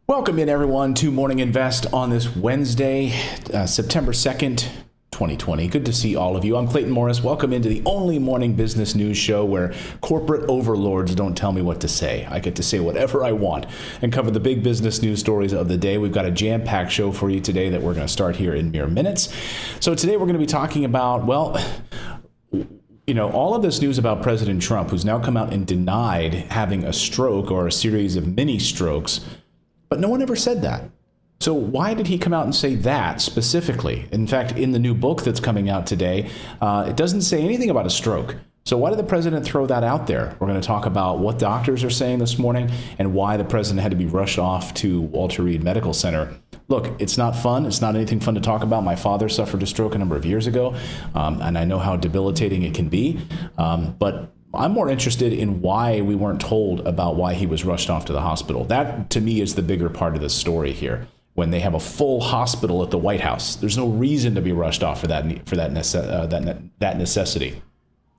Welcome in, everyone, to Morning Invest on this Wednesday, September 2nd, 2020. Good to see all of you. I'm Clayton Morris. Welcome into the only morning business news show where corporate overlords don't tell me what to say. I get to say whatever I want and cover the big business news stories of the day. We've got a jam-packed show for you today that we're going to start here in mere minutes. So today we're going to be talking about, well, all of this news about President Trump, who's now come out and denied having a stroke or a series of mini strokes. But no one ever said that. So why did he come out and say that specifically? In fact, in the new book that's coming out today, it doesn't say anything about a stroke. So why did the president throw that out there? We're going to talk about what doctors are saying this morning and why the president had to be rushed off to Walter Reed Medical Center. Look, it's not fun. It's not anything fun to talk about. My father suffered a stroke a number of years ago, and I know how debilitating it can be. But I'm more interested in why we weren't told about why he was rushed off to the hospital. That, to me, is the bigger part of the story here. When they have a full hospital at the White House, there's no reason to be rushed off for that necessity.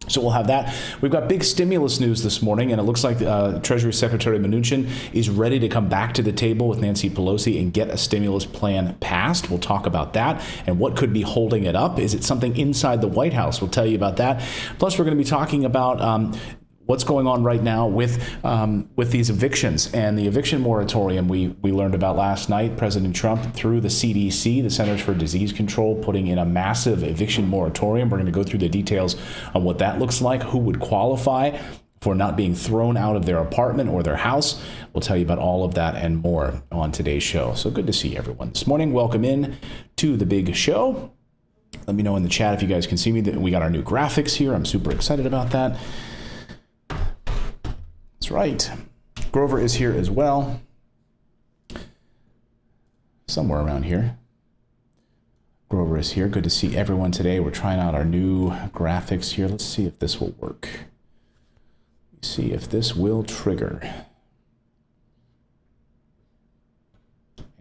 So we'll have that. We've got big stimulus news this morning, and it looks like Treasury Secretary Mnuchin is ready to come back to the table with Nancy Pelosi and get a stimulus plan passed. We'll talk about that and what could be holding it up. Is it something inside the White House? We'll tell you about that. Plus, we're going to be talking about what's going on right now with these evictions and the eviction moratorium we learned about last night. President Trump, through the CDC, the Centers for Disease Control, putting in a massive eviction moratorium. We're going to go through the details on what that looks like, who would qualify for not being thrown out of their apartment or their house. We'll tell you about all of that and more on today's show. So good to see everyone this morning. Welcome in to the big show. Let me know in the chat if you guys can see me. We got our new graphics here. I'm super excited about that. That's right. Grover is here as well. Somewhere around here. Grover is here. Good to see everyone today. We're trying out our new graphics here. Let's see if this will work. Let's see if this will trigger.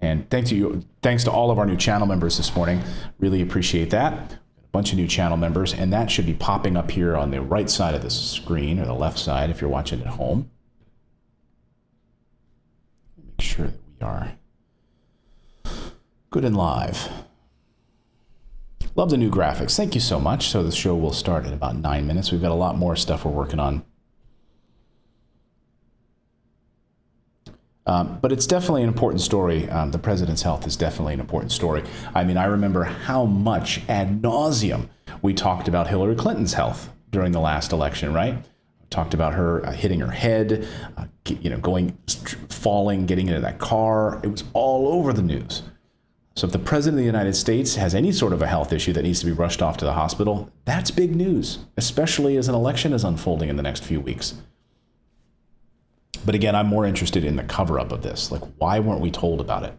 And thanks to all of our new channel members this morning. Really appreciate that. Bunch of new channel members, and that should be popping up here on the right side of the screen, or the left side if you're watching at home. Make sure that we are good and live. Love the new graphics. Thank you so much. So the show will start in about 9 minutes. We've got a lot more stuff we're working on. But it's definitely an important story. The president's health is definitely an important story. I mean, I remember how much ad nauseum we talked about Hillary Clinton's health during the last election, right? We talked about her hitting her head, falling, getting into that car. It was all over the news. So if the president of the United States has any sort of a health issue that needs to be rushed off to the hospital, that's big news, especially as an election is unfolding in the next few weeks. But again, I'm more interested in the cover-up of this. Like, why weren't we told about it?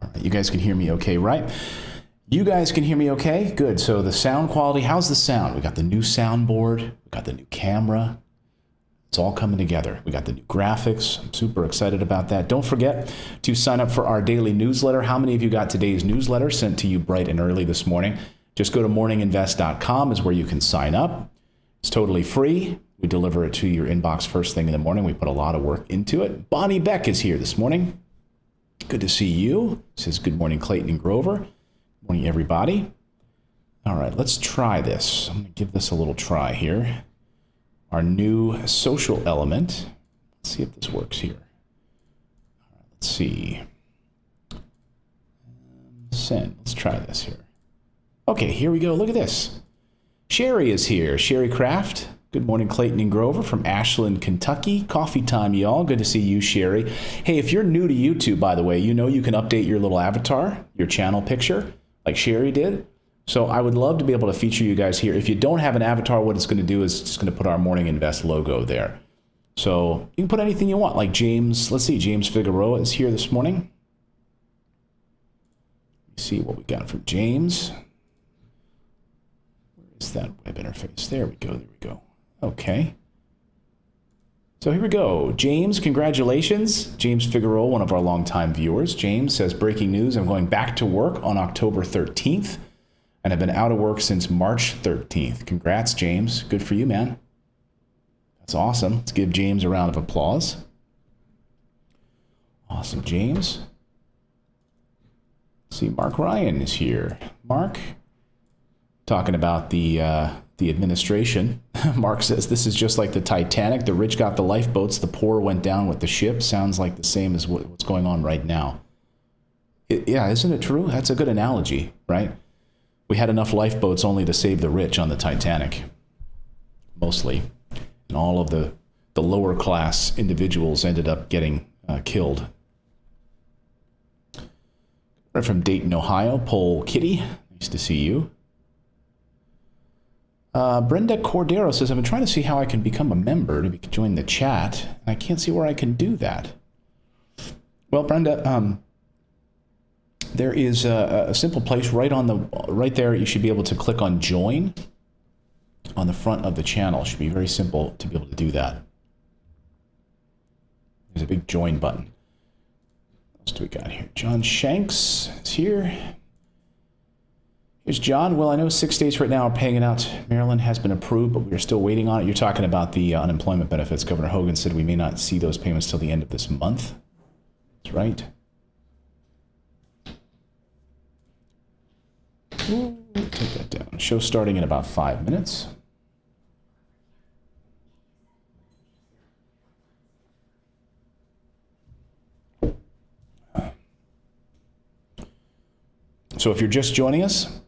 All right, you guys can hear me okay, right? You guys can hear me okay? Good. So the sound quality, how's the sound? We got the new soundboard. We got the new camera. It's all coming together. We got the new graphics. I'm super excited about that. Don't forget to sign up for our daily newsletter. How many of you got today's newsletter sent to you bright and early this morning? Just go to morninginvest.com is where you can sign up. It's totally free. We deliver it to your inbox first thing in the morning. We put a lot of work into it. Bonnie Beck is here this morning. Good to see you. Says good morning, Clayton and Grover. Good morning, everybody. All right, let's try this. I'm going to give this a little try here. Our new social element. Let's see if this works here. All right, let's see. Send. Let's try this here. Okay, here we go. Look at this. Sherry is here. Sherry Kraft. Good morning, Clayton and Grover from Ashland, Kentucky. Coffee time, y'all. Good to see you, Sherry. Hey, if you're new to YouTube, by the way, you know you can update your little avatar, your channel picture, like Sherry did. So I would love to be able to feature you guys here. If you don't have an avatar, what it's going to do is just going to put our Morning Invest logo there. So you can put anything you want, like James. Let's see, James Figueroa is here this morning. Let's see what we got from James. Where is that web interface? There we go. There we go. Okay. So here we go. James, congratulations. James Figueroa, one of our longtime viewers. James says, breaking news, I'm going back to work on October 13th. and have been out of work since March 13th. Congrats, James. Good for you, man. That's awesome. Let's give James a round of applause. Awesome, James. See, Mark Ryan is here. Mark, talking about the administration. Mark says, this is just like the Titanic. The rich got the lifeboats. The poor went down with the ship. Sounds like the same as what's going on right now. Yeah, isn't it true? That's a good analogy, right? We had enough lifeboats only to save the rich on the Titanic, mostly. And all of the lower class individuals ended up getting killed. Right from Dayton, Ohio, Pole Kitty. Nice to see you. Brenda Cordero says, I've been trying to see how I can become a member to join the chat, and I can't see where I can do that. Well, Brenda, there is a simple place right there. You should be able to click on join on the front of the channel. It should be very simple to be able to do that. There's a big join button. What else do we got here? John Shanks is here. Here's John. Well, I know 6 states right now are paying it out. Maryland has been approved, but we are still waiting on it. You're talking about the unemployment benefits. Governor Hogan said we may not see those payments till the end of this month. That's right. Take that down. Show starting in about 5 minutes. So if you're just joining us,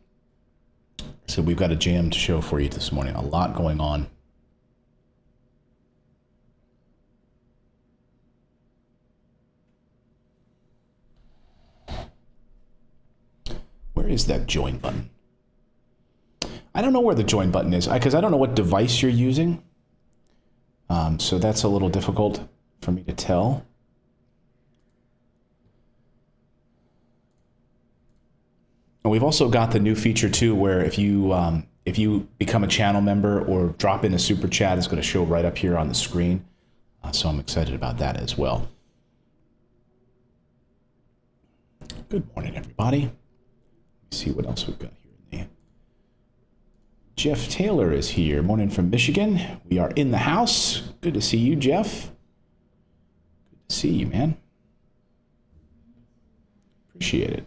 so we've got a jammed show for you this morning. A lot going on. Where is that join button? I don't know where the join button is because I don't know what device you're using. So that's a little difficult for me to tell. And we've also got the new feature too, where if you become a channel member or drop in a super chat, it's going to show right up here on the screen. So I'm excited about that as well. Good morning, everybody. Let me see what else we've got here in there. Jeff Taylor is here. Morning from Michigan. We are in the house. Good to see you, Jeff. Good to see you, man. Appreciate it.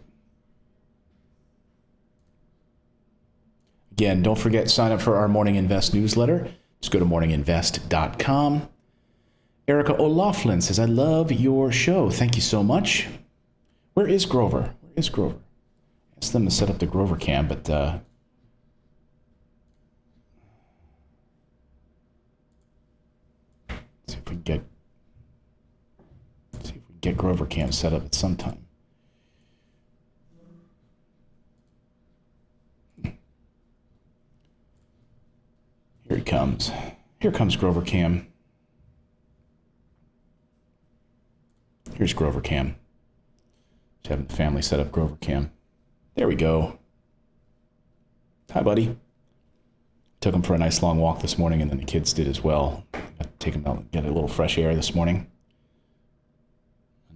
Again, don't forget, sign up for our Morning Invest newsletter. Just go to morninginvest.com. Erica O'Laughlin says, I love your show. Thank you so much. Where is Grover? Where is Grover? Ask them to set up the Grover cam, but see if we can get Grover cam set up at some time. Here he comes. Here comes Grover Cam. Here's Grover Cam. Just having the family set up Grover Cam. There we go. Hi, buddy. Took him for a nice long walk this morning, and then the kids did as well. Got to take him out and get a little fresh air this morning.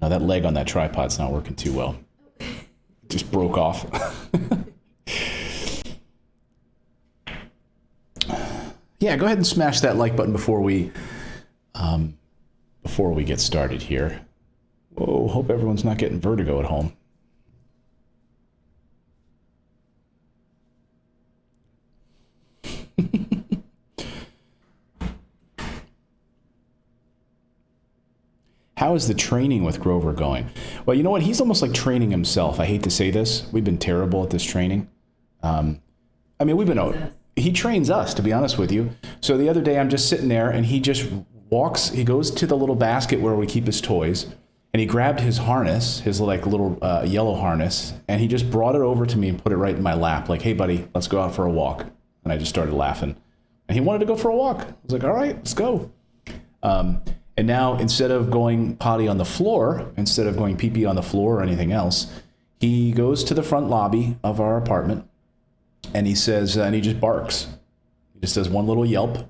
Now that leg on that tripod's not working too well. It just broke off. Yeah, go ahead and smash that like button before we get started here. Whoa, hope everyone's not getting vertigo at home. How is the training with Grover going? Well, you know what? He's almost like training himself. I hate to say this. We've been terrible at this training. He trains us, to be honest with you. So the other day I'm just sitting there and he just walks, he goes to the little basket where we keep his toys and he grabbed his harness, his like little yellow harness, and he just brought it over to me and put it right in my lap. Like, hey buddy, let's go out for a walk. And I just started laughing. And he wanted to go for a walk. I was like, all right, let's go. And now instead of going potty on the floor, instead of going pee-pee on the floor or anything else, he goes to the front lobby of our apartment. And he says, and he just barks. He just does one little yelp. And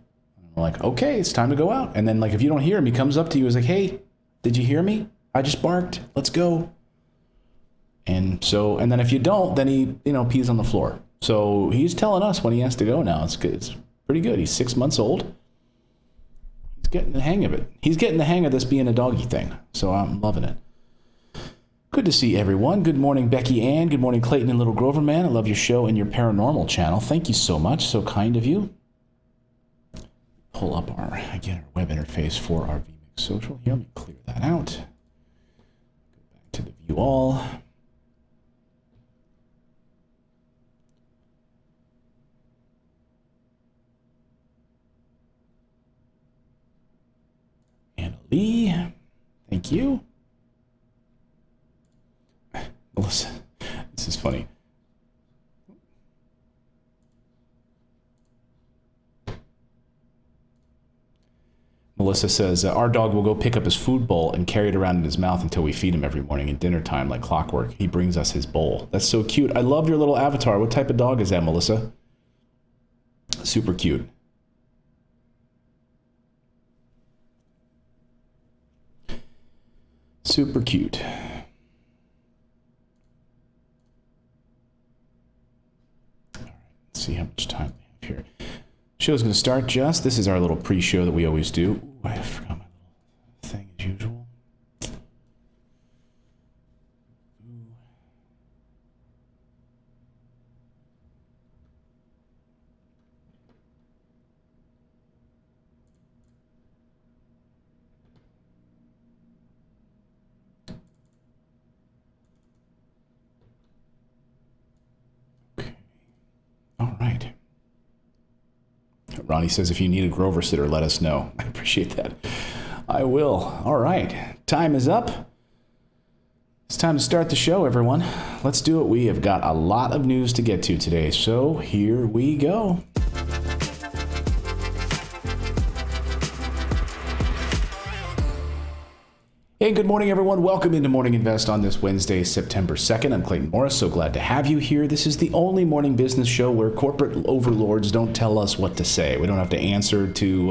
we're like, okay, it's time to go out. And then, like, if you don't hear him, he comes up to you. He's like, hey, did you hear me? I just barked. Let's go. And then if you don't, then he, pees on the floor. So he's telling us when he has to go now. It's good. It's pretty good. He's 6 months old. He's getting the hang of it. He's getting the hang of this being a doggy thing. So I'm loving it. Good to see everyone. Good morning, Becky Ann. Good morning, Clayton and Little Grover Man. I love your show and your paranormal channel. Thank you so much. So kind of you. Pull up our web interface for our vMix social here. Let me clear that out. Go back to the view all. Anna Lee, thank you. Melissa, this is funny. Melissa says, our dog will go pick up his food bowl and carry it around in his mouth until we feed him every morning at dinner time like clockwork. He brings us his bowl. That's so cute. I love your little avatar. What type of dog is that, Melissa? Super cute. Super cute. See how much time we have here. Show's going to start just. This is our little pre-show that we always do. Ooh, I forgot my little thing as usual. Okay. All right. Ronnie says, if you need a Grover sitter, let us know. I appreciate that. I will. All right. Time is up. It's time to start the show, everyone. Let's do it. We have got a lot of news to get to today, so here we go. Hey, good morning, everyone. Welcome into Morning Invest on this Wednesday, September 2nd. I'm Clayton Morris. So glad to have you here. This is the only morning business show where corporate overlords don't tell us what to say. We don't have to answer to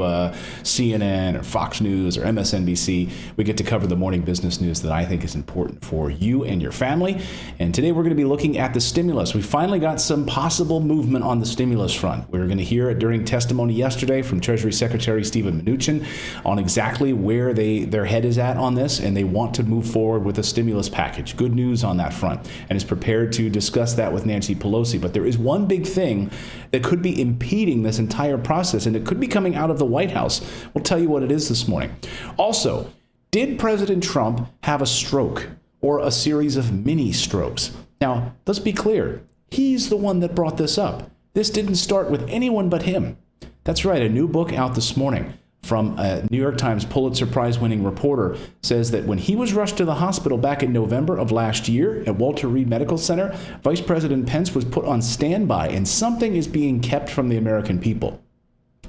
CNN or Fox News or MSNBC. We get to cover the morning business news that I think is important for you and your family. And today we're going to be looking at the stimulus. We finally got some possible movement on the stimulus front. We were going to hear it during testimony yesterday from Treasury Secretary Steven Mnuchin on exactly where their head is at on this. And they want to move forward with a stimulus package. Good news on that front, and is prepared to discuss that with Nancy Pelosi. But there is one big thing that could be impeding this entire process, and it could be coming out of the White House. We'll tell you what it is this morning. Also, did President Trump have a stroke or a series of mini strokes? Now, let's be clear. He's the one that brought this up. This didn't start with anyone but him. That's right, a new book out this morning from a New York Times Pulitzer Prize-winning reporter says that when he was rushed to the hospital back in November of last year at Walter Reed Medical Center, Vice President Pence was put on standby, and something is being kept from the American people.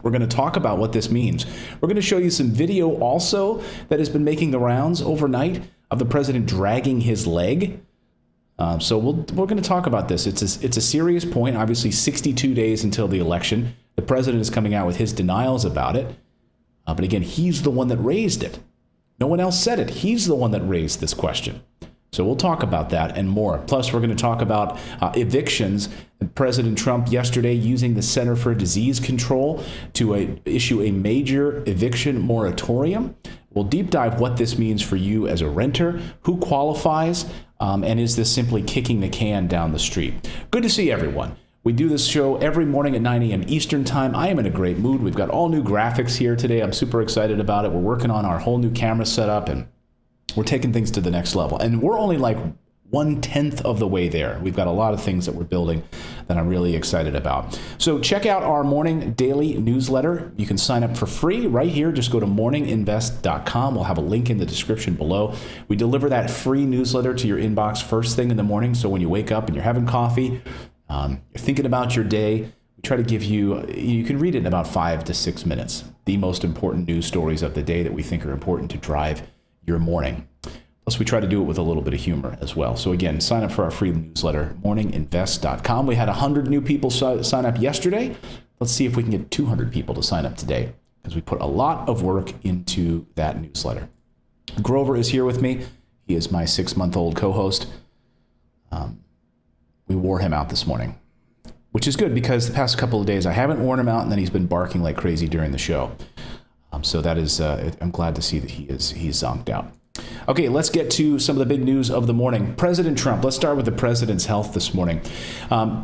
We're going to talk about what this means. We're going to show you some video also that has been making the rounds overnight of the president dragging his leg. So we're going to talk about this. It's a serious point. Obviously, 62 days until the election. The president is coming out with his denials about it. But again, he's the one that raised it. No one else said it. He's the one that raised this question. So we'll talk about that and more. Plus, we're going to talk about evictions. President Trump yesterday using the Center for Disease Control to issue a major eviction moratorium. We'll deep dive what this means for you as a renter, who qualifies, and is this simply kicking the can down the street? Good to see everyone. We do this show every morning at 9 a.m. Eastern Time. I am in a great mood. We've got all new graphics here today. I'm super excited about it. We're working on our whole new camera setup, and we're taking things to the next level. And we're only like 1/10 of the way there. We've got a lot of things that we're building that I'm really excited about. So check out our morning daily newsletter. You can sign up for free right here. Just go to morninginvest.com. We'll have a link in the description below. We deliver that free newsletter to your inbox first thing in the morning. So when you wake up and you're having coffee, you're thinking about your day, we try to give you can read it in about 5 to 6 minutes, the most important news stories of the day that we think are important to drive your morning. Plus, we try to do it with a little bit of humor as well. So again, sign up for our free newsletter, morninginvest.com. We had 100 new people sign up yesterday. Let's see if we can get 200 people to sign up today, because we put a lot of work into that newsletter. Grover is here with me. He is my 6-month-old co-host. We wore him out this morning. which is good because the past couple of days I haven't worn him out, and then he's been barking like crazy during the show. So that is, I'm glad to see that he's zonked out. Okay, let's get to some of the big news of the morning. President Trump. Let's start with the president's health this morning.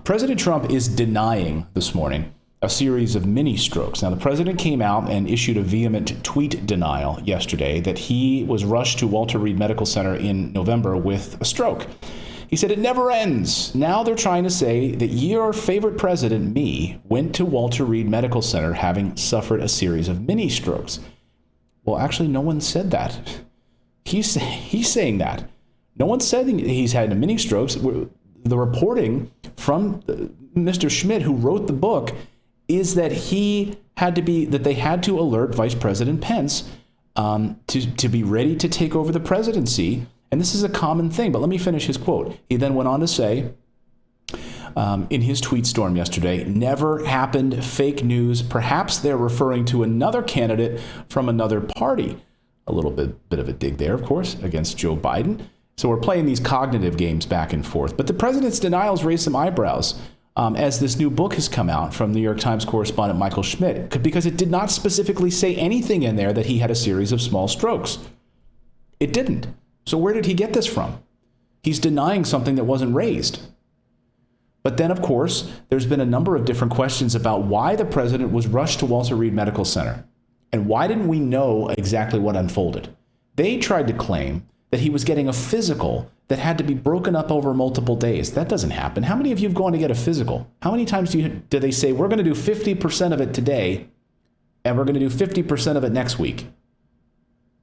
President Trump is denying this morning a series of mini strokes. Now, the president came out and issued a vehement tweet denial yesterday that he was rushed to Walter Reed Medical Center in November with a stroke. He said, "It never ends." Now they're trying to say that your favorite president, me, went to Walter Reed Medical Center having suffered a series of mini strokes. Well, actually, no one said that. He's saying that. No one said he's had mini strokes. The reporting from Mr. Schmidt, who wrote the book, is that they had to alert Vice President Pence to be ready to take over the presidency. And this is a common thing, but let me finish his quote. He then went on to say, in his tweet storm yesterday, "Never happened, fake news. Perhaps they're referring to another candidate from another party." A little bit of a dig there, of course, against Joe Biden. So we're playing these cognitive games back and forth. But the president's denials raised some eyebrows as this new book has come out from New York Times correspondent Michael Schmidt, because it did not specifically say anything in there that he had a series of small strokes. It didn't. So where did he get this from? He's denying something that wasn't raised. But then, of course, there's been a number of different questions about why the president was rushed to Walter Reed Medical Center. And why didn't we know exactly what unfolded? They tried to claim that he was getting a physical that had to be broken up over multiple days. That doesn't happen. How many of you have gone to get a physical? How many times do they say, we're going to do 50% of it today, and we're going to do 50% of it next week?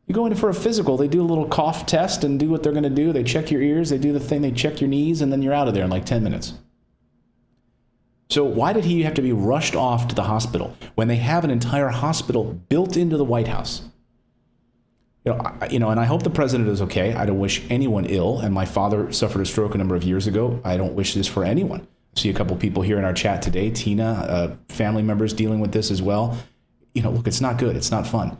You go in for a physical, they do a little cough test and do what they're going to do. They check your ears, they do the thing, they check your knees, and then you're out of there in like 10 minutes. So why did he have to be rushed off to the hospital when they have an entire hospital built into the White House? And I hope the president is okay. I don't wish anyone ill. And my father suffered a stroke a number of years ago. I don't wish this for anyone. I see a couple people here in our chat today. Tina, family members dealing with this as well. Look, it's not good. It's not fun.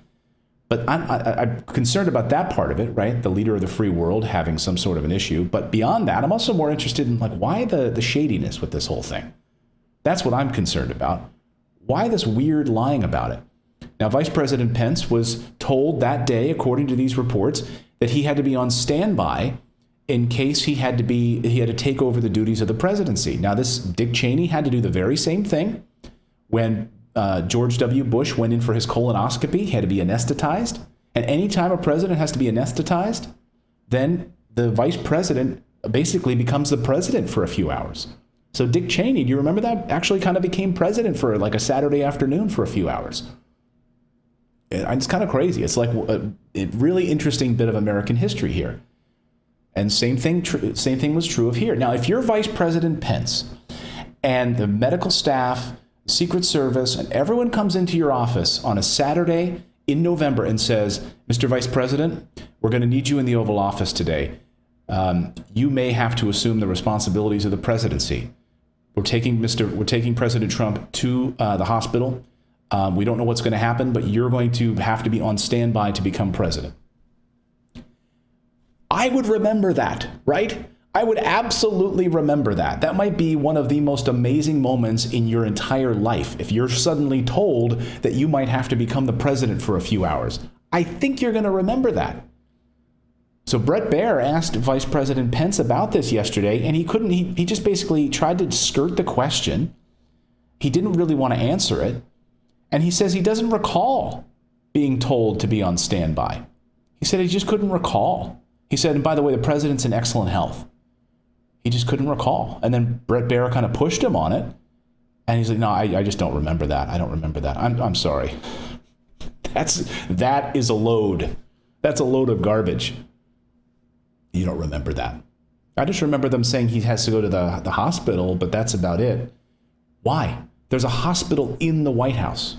But I'm concerned about that part of it, right? The leader of the free world having some sort of an issue. But beyond that, I'm also more interested in why the shadiness with this whole thing? That's what I'm concerned about. Why this weird lying about it? Now, Vice President Pence was told that day, according to these reports, that he had to be on standby in case he had to take over the duties of the presidency. Now, this Dick Cheney had to do the very same thing when George W. Bush went in for his colonoscopy. He had to be anesthetized. And anytime a president has to be anesthetized, then the vice president basically becomes the president for a few hours. So Dick Cheney, do you remember that? Actually kind of became president for like a Saturday afternoon for a few hours. It's kind of crazy. It's like a really interesting bit of American history here. And same thing was true of here. Now, if you're Vice President Pence and the medical staff, Secret Service, and everyone comes into your office on a Saturday in November and says, Mr. Vice President, we're going to need you in the Oval Office today. You may have to assume the responsibilities of the presidency. We're taking President Trump to the hospital. We don't know what's going to happen, but you're going to have to be on standby to become president. I would remember that, right? I would absolutely remember that. That might be one of the most amazing moments in your entire life. If you're suddenly told that you might have to become the president for a few hours, I think you're going to remember that. So Bret Baier asked Vice President Pence about this yesterday, and he couldn't. He just basically tried to skirt the question. He didn't really want to answer it. And he says he doesn't recall being told to be on standby. He said he just couldn't recall. He said, and by the way, the president's in excellent health. He just couldn't recall. And then Bret Baier kind of pushed him on it. And he's like, no, I just don't remember that. I don't remember that. I'm sorry. That is a load. That's a load of garbage. You don't remember that. I just remember them saying he has to go to the hospital, but that's about it. Why? There's a hospital in the White House.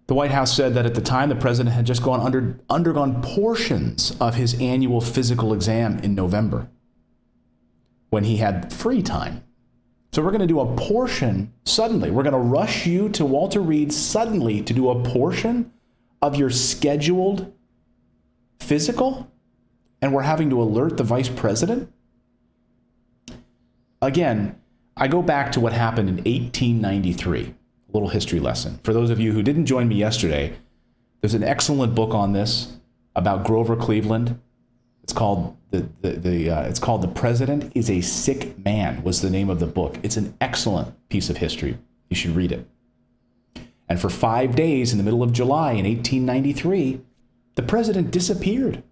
The White House said that at the time, the president had just undergone portions of his annual physical exam in November when he had free time. So we're going to do a portion suddenly. We're going to rush you to Walter Reed suddenly to do a portion of your scheduled physical, and we're having to alert the vice president? Again, I go back to what happened in 1893. A little history lesson. For those of you who didn't join me yesterday, there's an excellent book on this about Grover Cleveland. It's called The President is a Sick Man, was the name of the book. It's an excellent piece of history. You should read it. And for 5 days in the middle of July in 1893, the president disappeared.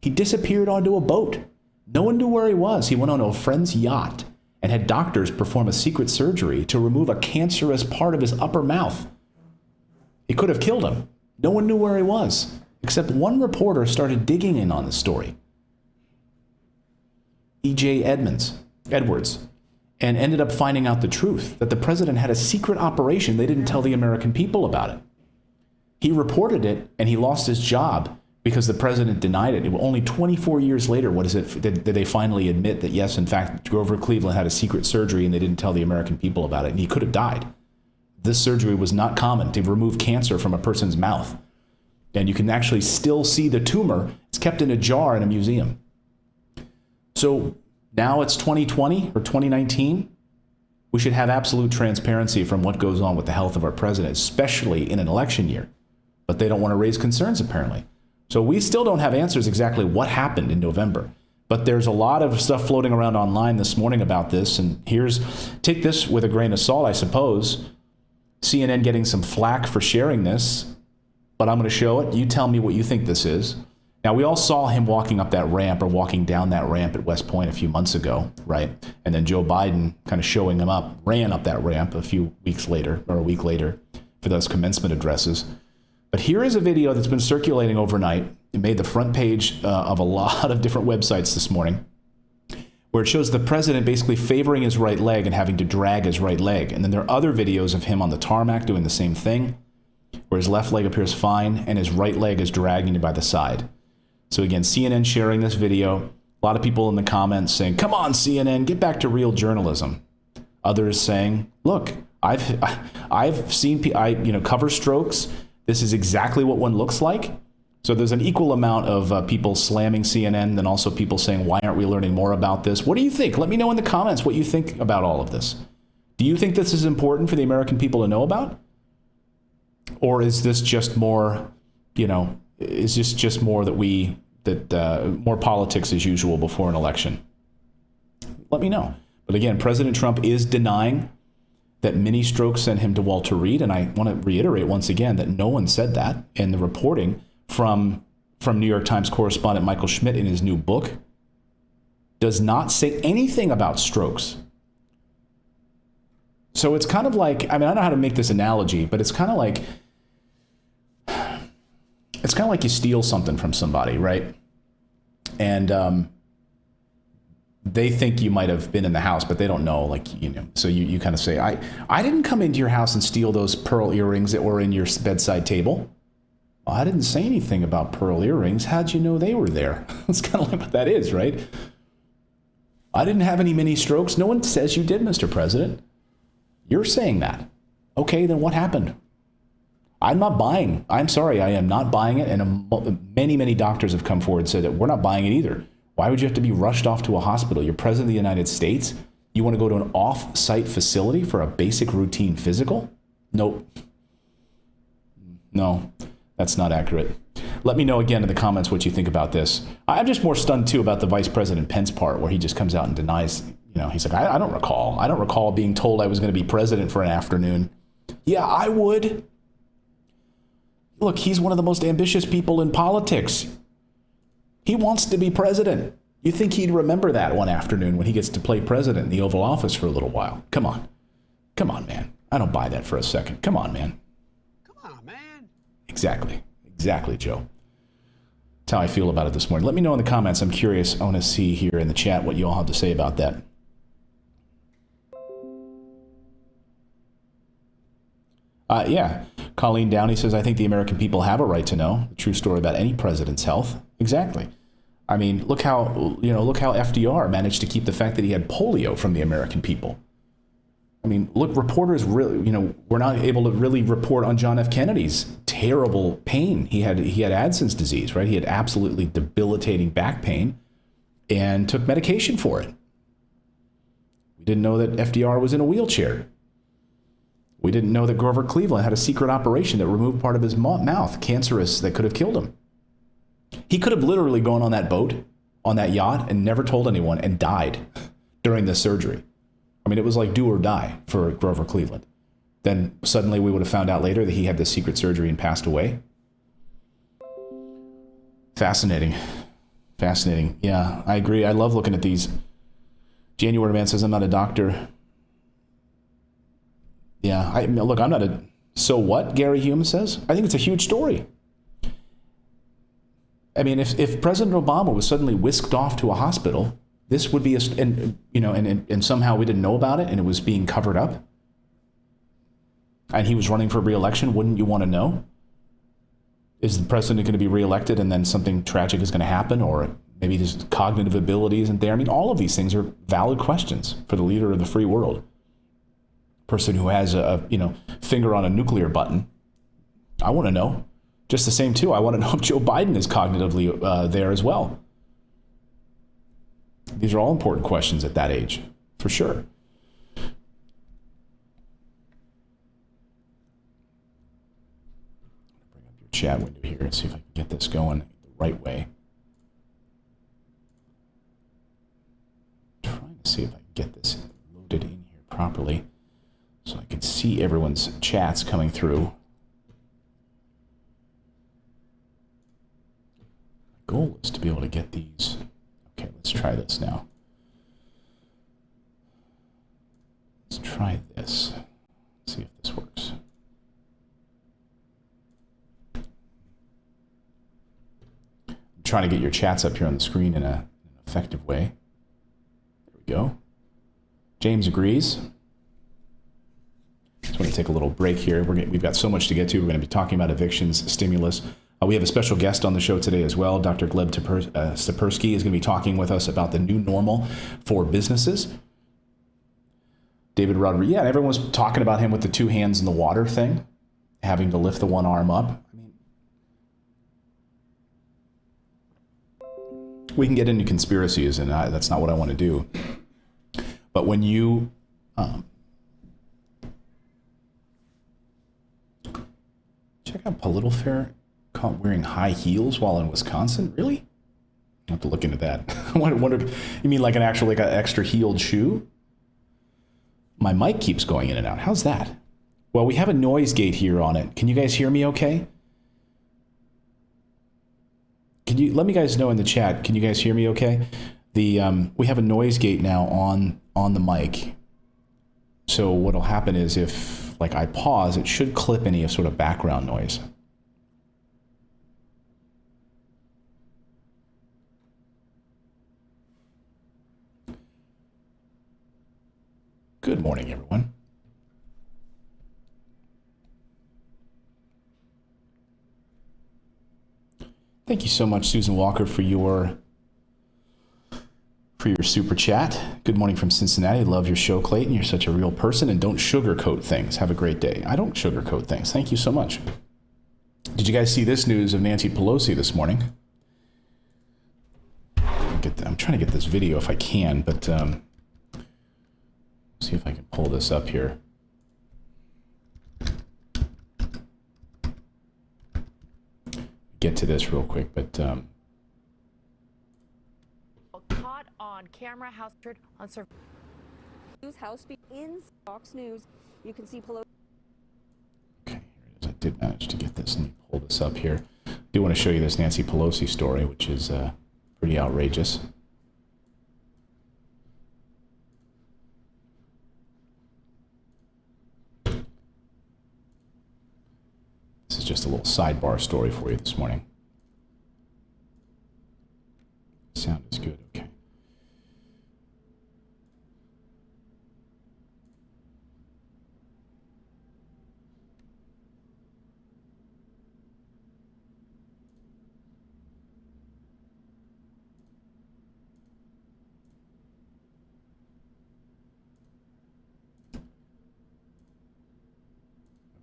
He disappeared onto a boat. No one knew where he was. He went on a friend's yacht and had doctors perform a secret surgery to remove a cancerous part of his upper mouth. It could have killed him. No one knew where he was, except one reporter started digging in on the story. E.J. Edwards, and ended up finding out the truth, that the president had a secret operation. They didn't tell the American people about it. He reported it, and he lost his job because the president denied it. Only 24 years later, did they finally admit that, yes, in fact, Grover Cleveland had a secret surgery, and they didn't tell the American people about it, and he could have died. This surgery was not common, to remove cancer from a person's mouth. And you can actually still see the tumor. It's kept in a jar in a museum. So now it's 2020 or 2019. We should have absolute transparency from what goes on with the health of our president, especially in an election year. But they don't want to raise concerns, apparently. So we still don't have answers exactly what happened in November. But there's a lot of stuff floating around online this morning about this. And take this with a grain of salt, I suppose. CNN getting some flack for sharing this. But I'm going to show it. You tell me what you think this is. Now, we all saw him walking up that ramp or walking down that ramp at West Point a few months ago, right? And then Joe Biden kind of showing him up, ran up that ramp a few weeks later, or a week later, for those commencement addresses. But here is a video that's been circulating overnight. It made the front page of a lot of different websites this morning, where it shows the president basically favoring his right leg and having to drag his right leg. And then there are other videos of him on the tarmac doing the same thing, where his left leg appears fine and his right leg is dragging him by the side. So again, CNN sharing this video. A lot of people in the comments saying, "Come on, CNN, get back to real journalism." Others saying, "Look, I've seen cover strokes. This is exactly what one looks like." So there's an equal amount of people slamming CNN, and also people saying, "Why aren't we learning more about this?" What do you think? Let me know in the comments what you think about all of this. Do you think this is important for the American people to know about? Or is this just more, is this just more more politics as usual before an election? Let me know. But again, President Trump is denying that mini strokes sent him to Walter Reed. And I want to reiterate once again that no one said that. And the reporting from New York Times correspondent Michael Schmidt in his new book does not say anything about strokes. So it's kind of like, I don't know how to make this analogy, but it's kind of like you steal something from somebody, right? And they think you might have been in the house, but they don't know, so you kind of say, I didn't come into your house and steal those pearl earrings that were in your bedside table. Well, I didn't say anything about pearl earrings. How'd you know they were there? That's kind of like what that is, right? I didn't have any mini strokes. No one says you did, Mr. President. You're saying that. Okay, then what happened? I'm not buying. I'm sorry, I am not buying it. And many, many doctors have come forward and said that we're not buying it either. Why would you have to be rushed off to a hospital? You're president of the United States. You want to go to an off-site facility for a basic routine physical? Nope. No, that's not accurate. Let me know again in the comments what you think about this. I'm just more stunned, too, about the Vice President Pence part, where he just comes out and denies, he's like, I don't recall. I don't recall being told I was going to be president for an afternoon. Yeah, I would. Look, he's one of the most ambitious people in politics. He wants to be president. You think he'd remember that one afternoon when he gets to play president in the Oval Office for a little while? Come on. Come on, man. I don't buy that for a second. Come on, man. Come on, man. Exactly. Exactly, Joe. That's how I feel about it this morning. Let me know in the comments. I'm curious. I want to see here in the chat what you all have to say about that. Yeah. Colleen Downey says, I think the American people have a right to know the true story about any president's health. Exactly. I mean, look how FDR managed to keep the fact that he had polio from the American people. I mean, look, reporters really, were not able to really report on John F. Kennedy's terrible pain. He had Addison's disease, right? He had absolutely debilitating back pain and took medication for it. We didn't know that FDR was in a wheelchair. We didn't know that Grover Cleveland had a secret operation that removed part of his mouth, cancerous, that could have killed him. He could have literally gone on that boat, on that yacht, and never told anyone and died during the surgery. I mean, it was like do or die for Grover Cleveland. Then suddenly we would have found out later that he had this secret surgery and passed away. Fascinating. Fascinating. Yeah, I agree. I love looking at these. January man says, I'm not a doctor. Yeah, look, I'm not a... So what, Gary Hume says? I think it's a huge story. I mean, if President Obama was suddenly whisked off to a hospital, this would be and somehow we didn't know about it and it was being covered up, and he was running for re-election, wouldn't you want to know? Is the president going to be re-elected and then something tragic is going to happen, or maybe his cognitive ability isn't there? I mean, all of these things are valid questions for the leader of the free world. Person who has a finger on a nuclear button. I want to know. Just the same too. I want to know if Joe Biden is cognitively there as well. These are all important questions at that age, for sure. Bring up your chat window here and see if I can get this going the right way. I'm trying to see if I can get this loaded in here properly so I can see everyone's chats coming through. My goal is to be able to get these. Okay, let's try this now. Let's try this. Let's see if this works. I'm trying to get your chats up here on the screen in an effective way. There we go. James agrees. Just want to take a little break here. We've got so much to get to. We're going to be talking about evictions, stimulus. We have a special guest on the show today as well. Dr. Gleb Stepersky is going to be talking with us about the new normal for businesses. David Rodriguez, yeah, everyone was talking about him with the two hands in the water thing, having to lift the one arm up. I mean, we can get into conspiracies, and that's not what I want to do. But when you... check out Politifair caught wearing high heels while in Wisconsin. Really? I have to look into that. I wonder. You mean like an extra heeled shoe? My mic keeps going in and out. How's that? Well, we have a noise gate here on it. Can you guys hear me okay? Can you let me guys know in the chat? Can you guys hear me okay? We have a noise gate now on the mic. So what'll happen is if I pause, it should clip any sort of background noise. Good morning, everyone. Thank you so much, Susan Walker, for your super chat. Good morning from Cincinnati. Love your show, Clayton. You're such a real person and don't sugarcoat things. Have a great day. I don't sugarcoat things. Thank you so much. Did you guys see this news of Nancy Pelosi this morning? I'm trying to get this video if I can, but see if I can pull this up here. Get to this real quick, but caught on camera, House on News House in Fox News. You can see Pelosi. Okay, here it is. I did manage to get this. Let me pull this up here. I do want to show you this Nancy Pelosi story, which is pretty outrageous. This is just a little sidebar story for you this morning. Sound is good, okay.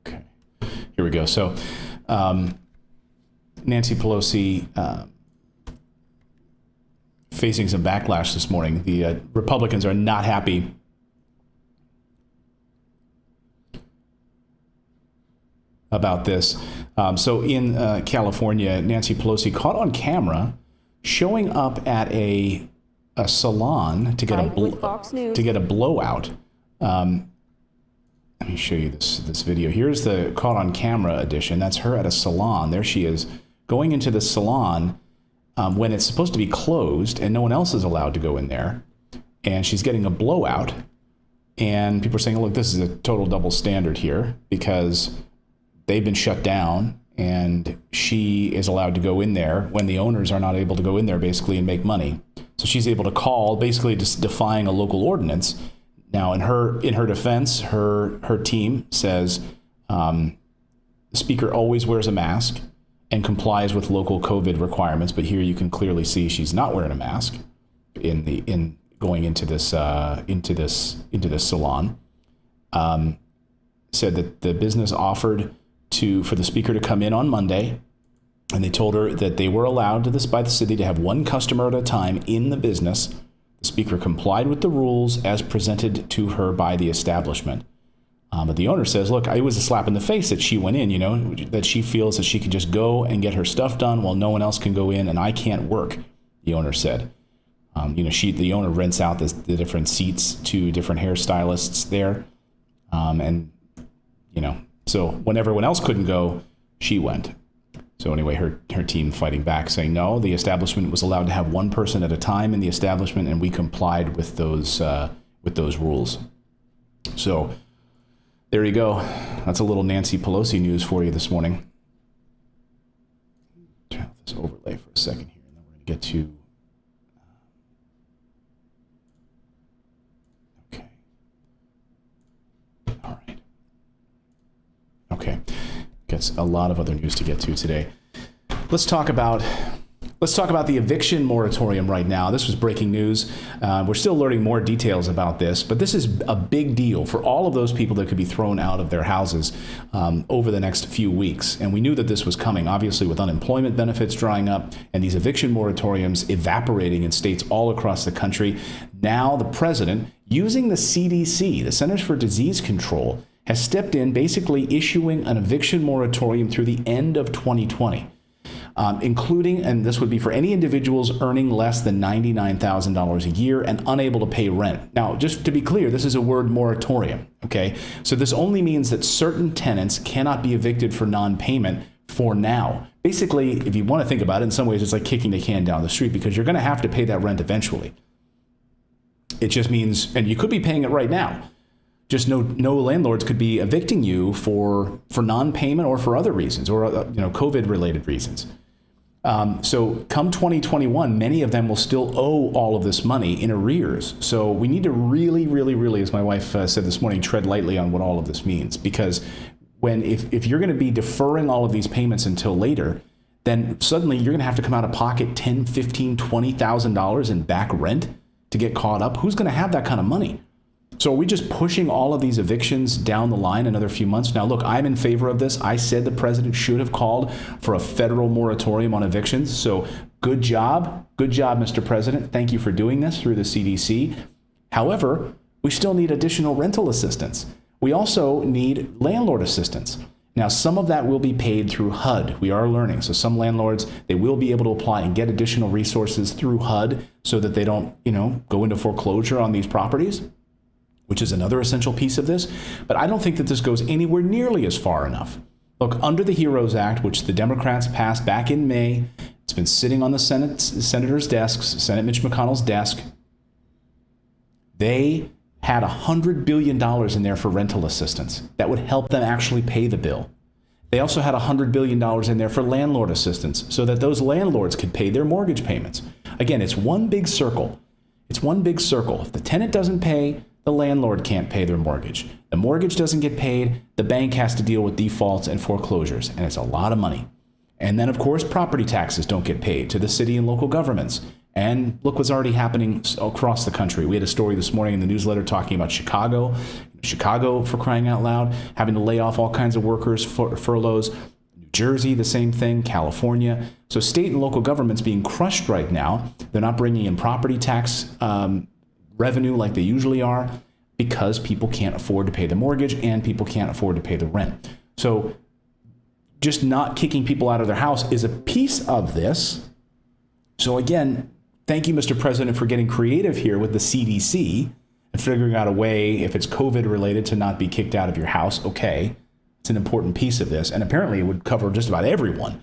Okay, here we go. So, Nancy Pelosi facing some backlash this morning. The Republicans are not happy about this. So in California, Nancy Pelosi caught on camera showing up at a salon to get a blowout. Let me show you this video. Here's the caught on camera edition. That's her at a salon. There she is going into the salon when it's supposed to be closed and no one else is allowed to go in there. And she's getting a blowout. And people are saying, look, this is a total double standard here because they've been shut down and she is allowed to go in there when the owners are not able to go in there basically and make money. So she's able to call, basically just defying a local ordinance. Now, in her defense, her team says the speaker always wears a mask and complies with local COVID requirements. But here you can clearly see she's not wearing a mask in going into this salon. Said that the business offered for the speaker to come in on Monday, and they told her that they were allowed by the city to have one customer at a time in the business. The speaker complied with the rules as presented to her by the establishment. But the owner says, look, it was a slap in the face that she went in, that she feels that she can just go and get her stuff done while no one else can go in and I can't work, the owner said. The owner rents out the different seats to different hairstylists there. So when everyone else couldn't go, she went. So anyway, her team fighting back, saying, no, the establishment was allowed to have one person at a time in the establishment, and we complied with those rules. So there you go. That's a little Nancy Pelosi news for you this morning. Turn off this overlay for a second here, and then we're going to get to... Okay. All right. Okay. Gets a lot of other news to get to today. Let's talk about the eviction moratorium right now. This was breaking news. We're still learning more details about this, but this is a big deal for all of those people that could be thrown out of their houses over the next few weeks. And we knew that this was coming, obviously, with unemployment benefits drying up and these eviction moratoriums evaporating in states all across the country. Now the president, using the CDC, the Centers for Disease Control, has stepped in, basically issuing an eviction moratorium through the end of 2020, including, and this would be for any individuals earning less than $99,000 a year and unable to pay rent. Now, just to be clear, this is a word moratorium, okay? So this only means that certain tenants cannot be evicted for non-payment for now. Basically, if you want to think about it, in some ways, it's like kicking the can down the street because you're going to have to pay that rent eventually. It just means, and you could be paying it right now. Just no landlords could be evicting you for non-payment or for other reasons or COVID-related reasons. So come 2021, many of them will still owe all of this money in arrears. So we need to really, really, really, as my wife said this morning, tread lightly on what all of this means. Because if you're going to be deferring all of these payments until later, then suddenly you're going to have to come out of pocket $10,000, $15,000, $20,000 in back rent to get caught up. Who's going to have that kind of money? So are we just pushing all of these evictions down the line another few months? Now, look, I'm in favor of this. I said the president should have called for a federal moratorium on evictions. So good job. Good job, Mr. President. Thank you for doing this through the CDC. However, we still need additional rental assistance. We also need landlord assistance. Now, some of that will be paid through HUD. We are learning. So some landlords, they will be able to apply and get additional resources through HUD so that they don't, go into foreclosure on these properties, which is another essential piece of this. But I don't think that this goes anywhere nearly as far enough. Look, under the HEROES Act, which the Democrats passed back in May, it's been sitting on the senators' desks, Senate Mitch McConnell's desk. They had $100 billion in there for rental assistance that would help them actually pay the bill. They also had $100 billion in there for landlord assistance so that those landlords could pay their mortgage payments. Again, it's one big circle. It's one big circle. If the tenant doesn't pay, the landlord can't pay their mortgage. The mortgage doesn't get paid. The bank has to deal with defaults and foreclosures, and it's a lot of money. And then, of course, property taxes don't get paid to the city and local governments. And look what's already happening across the country. We had a story this morning in the newsletter talking about Chicago, for crying out loud, having to lay off all kinds of workers, furloughs. New Jersey, the same thing, California. So state and local governments being crushed right now. They're not bringing in property tax revenue like they usually are because people can't afford to pay the mortgage and people can't afford to pay the rent. So just not kicking people out of their house is a piece of this. So again, thank you, Mr. President, for getting creative here with the CDC and figuring out a way, if it's COVID related, to not be kicked out of your house. Okay, it's an important piece of this. And apparently it would cover just about everyone,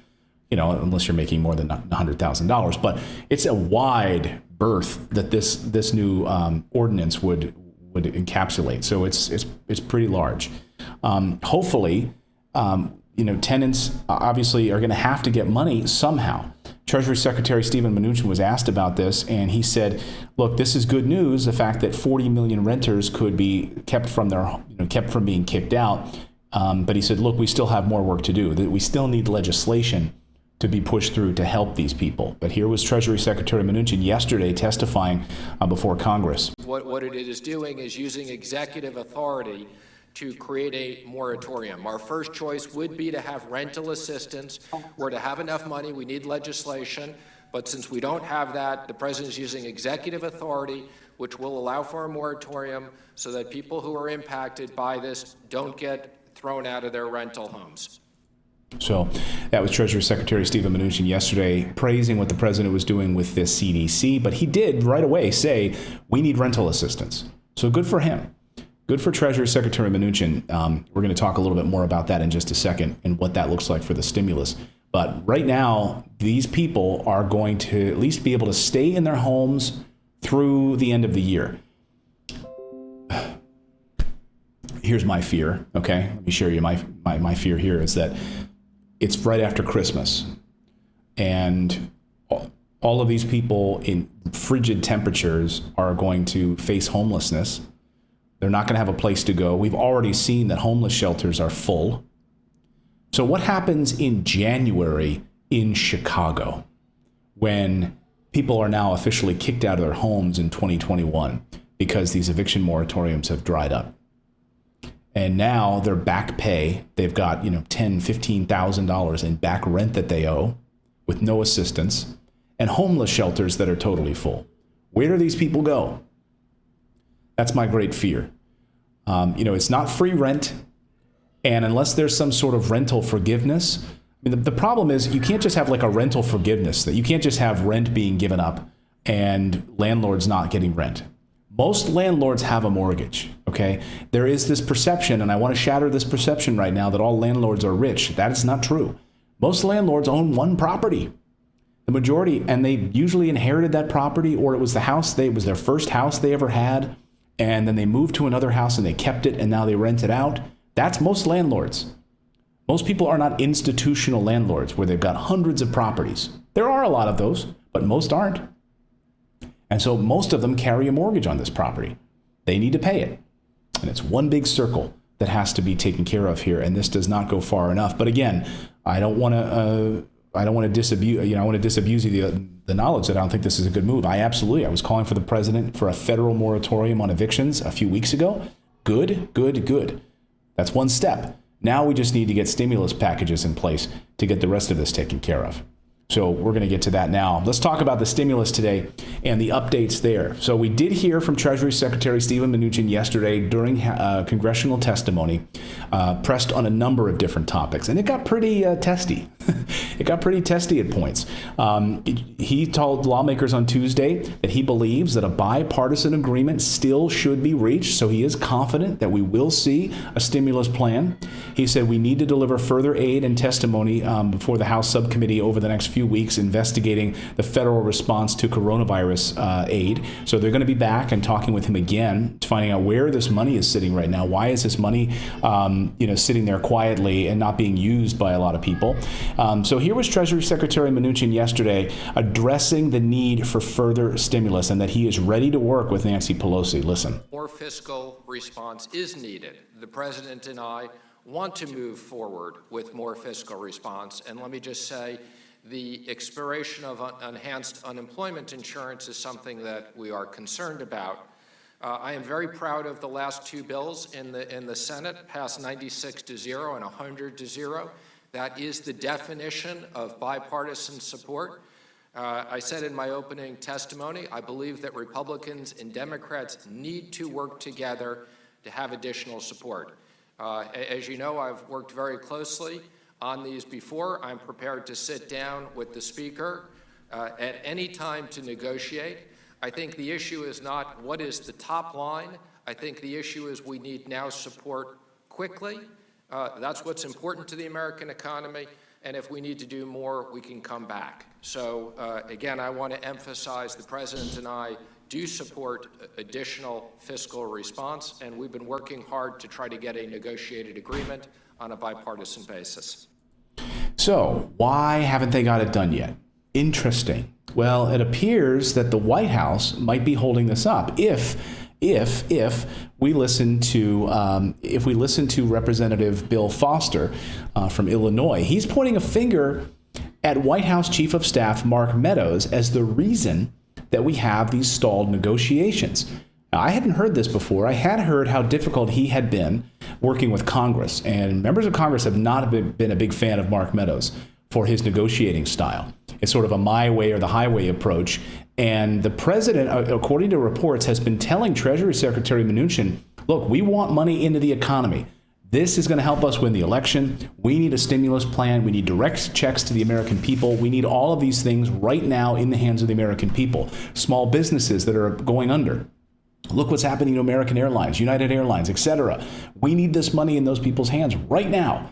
unless you're making more than $100,000. But it's a wide berth that this new ordinance would encapsulate. So it's pretty large. Hopefully, tenants obviously are going to have to get money somehow. Treasury Secretary Steven Mnuchin was asked about this, and he said, "Look, this is good news. The fact that 40 million renters could be kept from being kicked out." But he said, "Look, we still have more work to do. That we still need legislation to be pushed through to help these people." But here was Treasury Secretary Mnuchin yesterday testifying before Congress. What it is doing is using executive authority to create a moratorium. Our first choice would be to have rental assistance or to have enough money. We need legislation. But since we don't have that, the president is using executive authority, which will allow for a moratorium so that people who are impacted by this don't get thrown out of their rental homes. So that was Treasury Secretary Steven Mnuchin yesterday praising what the president was doing with this CDC. But he did right away say, we need rental assistance. So good for him. Good for Treasury Secretary Mnuchin. We're going to talk a little bit more about that in just a second and what that looks like for the stimulus. But right now, these people are going to at least be able to stay in their homes through the end of the year. Here's my fear, okay? Let me share you my fear here is that it's right after Christmas. And all of these people in frigid temperatures are going to face homelessness. They're not going to have a place to go. We've already seen that homeless shelters are full. So what happens in January in Chicago when people are now officially kicked out of their homes in 2021 because these eviction moratoriums have dried up? And now their back pay, they've got, $10,000, $15,000 in back rent that they owe with no assistance, and homeless shelters that are totally full. Where do these people go? That's my great fear. It's not free rent. And unless there's some sort of rental forgiveness, the problem is you can't just have like a rental forgiveness, that you can't just have rent being given up and landlords not getting rent. Most landlords have a mortgage, okay? There is this perception, and I want to shatter this perception right now, that all landlords are rich. That is not true. Most landlords own one property. The majority, and they usually inherited that property, or it was it was their first house they ever had, and then they moved to another house and they kept it and now they rent it out. That's most landlords. Most people are not institutional landlords where they've got hundreds of properties. There are a lot of those, but most aren't. And so most of them carry a mortgage on this property. They need to pay it. And it's one big circle that has to be taken care of here. And this does not go far enough. But again, I don't want to disabuse, I want to disabuse you the knowledge that I don't think this is a good move. I was calling for the president for a federal moratorium on evictions a few weeks ago. Good. That's one step. Now we just need to get stimulus packages in place to get the rest of this taken care of. So we're going to get to that now. Let's talk about the stimulus today and the updates there. So we did hear from Treasury Secretary Steven Mnuchin yesterday during congressional testimony, pressed on a number of different topics, and it got pretty testy. It got pretty testy at points. He told lawmakers on Tuesday that he believes that a bipartisan agreement still should be reached, so he is confident that we will see a stimulus plan. He said we need to deliver further aid and testimony before the House subcommittee over the next few weeks investigating the federal response to coronavirus aid. So they're going to be back and talking with him again, finding out where this money is sitting right now. Why is this money, sitting there quietly and not being used by a lot of people? So here was Treasury Secretary Mnuchin yesterday addressing the need for further stimulus and that he is ready to work with Nancy Pelosi. Listen. More fiscal response is needed. The president and I want to move forward with more fiscal response. And let me just say, the expiration of enhanced unemployment insurance is something that we are concerned about. I am very proud of the last two bills in the Senate, passed 96-0 and 100-0. That is the definition of bipartisan support. I said in my opening testimony, I believe that Republicans and Democrats need to work together to have additional support. As you know, I've worked very closely on these before. I'm prepared to sit down with the Speaker at any time to negotiate. I think the issue is not what is the top line. I think the issue is we need now support quickly. That's what's important to the American economy. And if we need to do more, we can come back. So again, I want to emphasize the President and I do support additional fiscal response, and we've been working hard to try to get a negotiated agreement on a bipartisan basis. So why haven't they got it done yet? Interesting. Well, it appears that the White House might be holding this up if we listen to Representative Bill Foster from Illinois. He's pointing a finger at White House Chief of Staff Mark Meadows as the reason that we have these stalled negotiations. Now, I hadn't heard this before. I had heard how difficult he had been working with Congress, and members of Congress have not been a big fan of Mark Meadows for his negotiating style. It's sort of a my way or the highway approach. And the president, according to reports, has been telling Treasury Secretary Mnuchin, look, we want money into the economy. This is going to help us win the election. We need a stimulus plan. We need direct checks to the American people. We need all of these things right now in the hands of the American people. Small businesses that are going under. Look what's happening to American Airlines, United Airlines, etc. We need this money in those people's hands right now.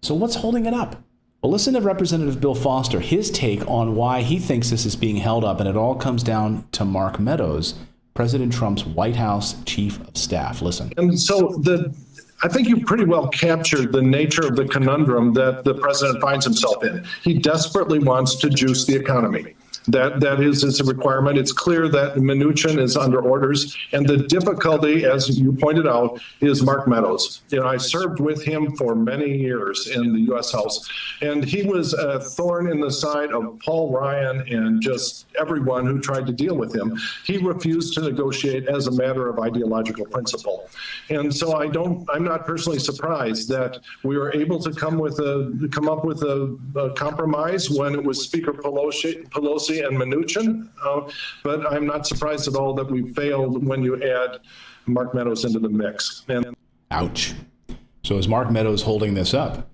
So what's holding it up? Well, listen to Representative Bill Foster, his take on why he thinks this is being held up, and it all comes down to Mark Meadows, President Trump's White House Chief of Staff. Listen. And so I think you pretty well captured the nature of the conundrum that the president finds himself in. He desperately wants to juice the economy. That is a requirement. It's clear that Mnuchin is under orders, and the difficulty, as you pointed out, is Mark Meadows. I served with him for many years in the U.S. House, and he was a thorn in the side of Paul Ryan and just everyone who tried to deal with him. He refused to negotiate as a matter of ideological principle, and so I'm not personally surprised that we were able to come up with a compromise when it was Speaker Pelosi and Mnuchin, but I'm not surprised at all that we failed when you add Mark Meadows into the mix. Ouch. So is Mark Meadows holding this up?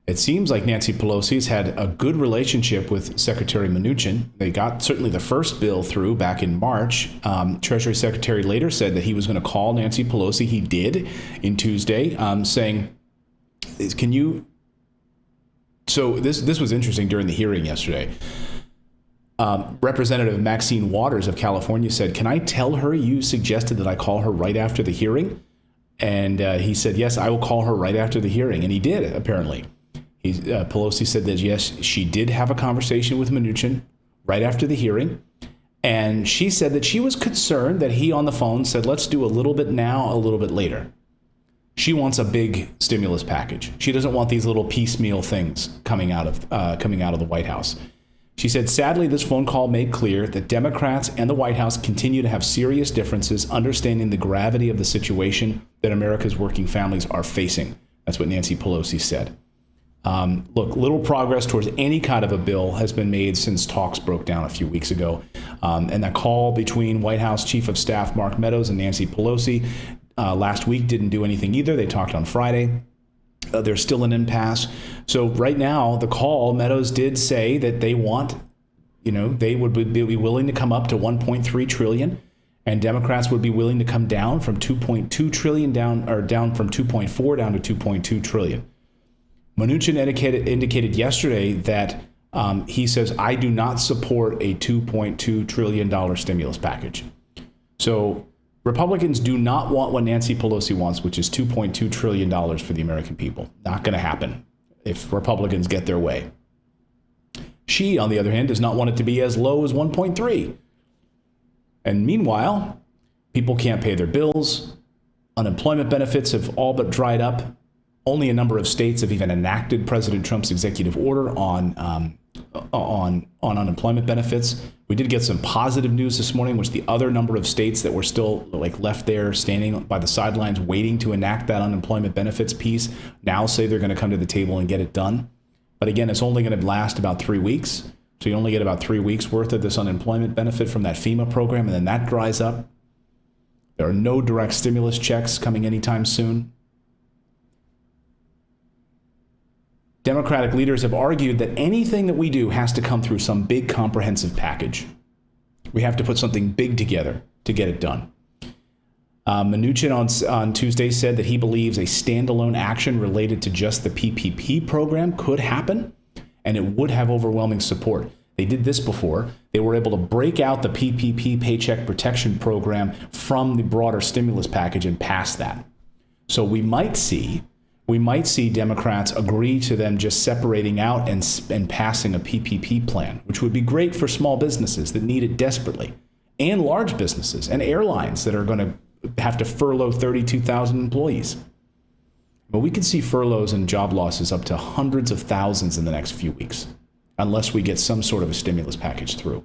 It seems like Nancy Pelosi's had a good relationship with Secretary Mnuchin. They got certainly the first bill through back in March. Treasury Secretary later said that he was going to call Nancy Pelosi. He did in Tuesday, saying, can you... So this was interesting during the hearing yesterday. Representative Maxine Waters of California said, can I tell her you suggested that I call her right after the hearing? And he said, yes, I will call her right after the hearing. And he did, apparently. Pelosi said that, yes, she did have a conversation with Mnuchin right after the hearing. And she said that she was concerned that he on the phone said, let's do a little bit now, a little bit later. She wants a big stimulus package. She doesn't want these little piecemeal things coming out of the White House. She said, sadly, this phone call made clear that Democrats and the White House continue to have serious differences understanding the gravity of the situation that America's working families are facing. That's what Nancy Pelosi said. Look, little progress towards any kind of a bill has been made since talks broke down a few weeks ago. And that call between White House Chief of Staff Mark Meadows and Nancy Pelosi last week didn't do anything either. They talked on Friday. There's still an impasse. So right now, the call, Meadows did say that they want, they would be willing to come up to 1.3 trillion, and Democrats would be willing to come down from 2.2 trillion down from 2.4 down to 2.2 trillion. Mnuchin indicated yesterday that he says, I do not support a $2.2 trillion stimulus package. So Republicans do not want what Nancy Pelosi wants, which is $2.2 trillion for the American people. Not going to happen if Republicans get their way. She, on the other hand, does not want it to be as low as 1.3. And meanwhile, people can't pay their bills. Unemployment benefits have all but dried up. Only a number of states have even enacted President Trump's executive order on unemployment benefits. We did get some positive news this morning, which the other number of states that were still left there standing by the sidelines waiting to enact that unemployment benefits piece now say they're going to come to the table and get it done. But again, it's only going to last about 3 weeks. So you only get about 3 weeks worth of this unemployment benefit from that FEMA program, and then that dries up. There are no direct stimulus checks coming anytime soon. Democratic leaders have argued that anything that we do has to come through some big comprehensive package. We have to put something big together to get it done. Mnuchin on Tuesday said that he believes a standalone action related to just the PPP program could happen, and it would have overwhelming support. They did this before. They were able to break out the PPP Paycheck Protection Program from the broader stimulus package and pass that. So we might see Democrats agree to them just separating out and passing a PPP plan, which would be great for small businesses that need it desperately, and large businesses and airlines that are going to have to furlough 32,000 employees. But we could see furloughs and job losses up to hundreds of thousands in the next few weeks, unless we get some sort of a stimulus package through.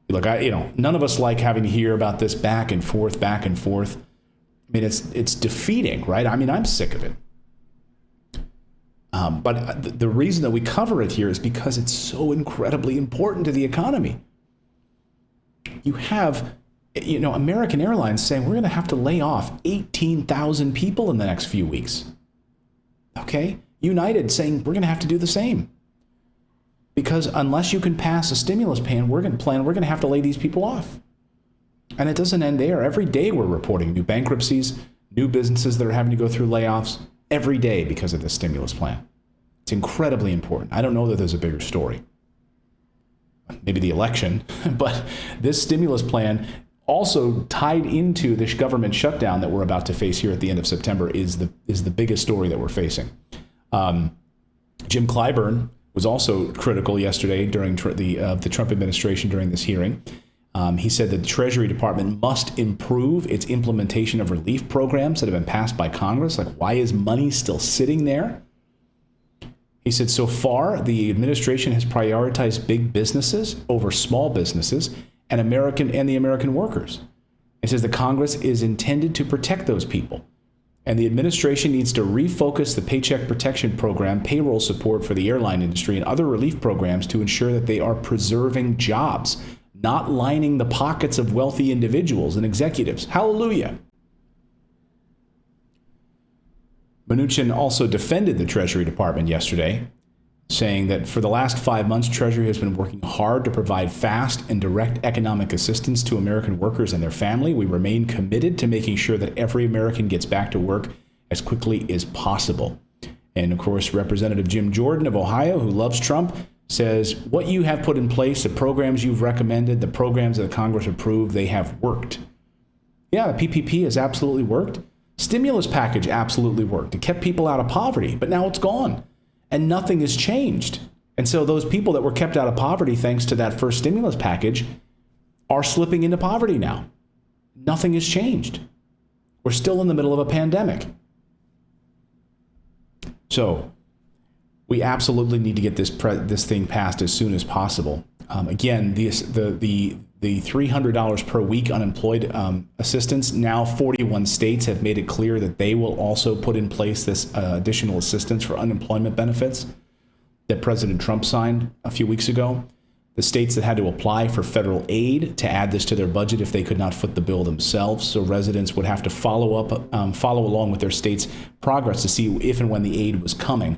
Look, none of us like having to hear about this back and forth. I mean, it's defeating, right? I mean, I'm sick of it. But the reason that we cover it here is because it's so incredibly important to the economy. You have, American Airlines saying we're going to have to lay off 18,000 people in the next few weeks. Okay? United saying we're going to have to do the same. Because unless you can pass a stimulus plan, we're going to have to lay these people off. And it doesn't end there. Every day we're reporting new bankruptcies, new businesses that are having to go through layoffs every day because of this stimulus plan. It's incredibly important. I don't know that there's a bigger story. Maybe the election, but this stimulus plan also tied into this government shutdown that we're about to face here at the end of September is the biggest story that we're facing. Jim Clyburn was also critical yesterday during the Trump administration during this hearing. He said that the Treasury Department must improve its implementation of relief programs that have been passed by Congress. Like, why is money still sitting there? He said, so far, the administration has prioritized big businesses over small businesses and the American workers. He says the Congress is intended to protect those people. And the administration needs to refocus the Paycheck Protection Program, payroll support for the airline industry, and other relief programs to ensure that they are preserving jobs, not lining the pockets of wealthy individuals and executives. Hallelujah. Mnuchin also defended the Treasury Department yesterday, saying that for the last 5 months, Treasury has been working hard to provide fast and direct economic assistance to American workers and their family. We remain committed to making sure that every American gets back to work as quickly as possible. And of course, Representative Jim Jordan of Ohio, who loves Trump, says what you have put in place, the programs you've recommended, the programs that Congress approved, they have worked. Yeah, the PPP has absolutely worked. Stimulus package absolutely worked. It kept people out of poverty, but now it's gone and nothing has changed. And so those people that were kept out of poverty thanks to that first stimulus package are slipping into poverty now. Nothing has changed. We're still in the middle of a pandemic. So we absolutely need to get this thing passed as soon as possible. Again, the $300 per week unemployed assistance, now 41 states have made it clear that they will also put in place this additional assistance for unemployment benefits that President Trump signed a few weeks ago. The states that had to apply for federal aid to add this to their budget if they could not foot the bill themselves. So residents would have to follow along with their state's progress to see if and when the aid was coming,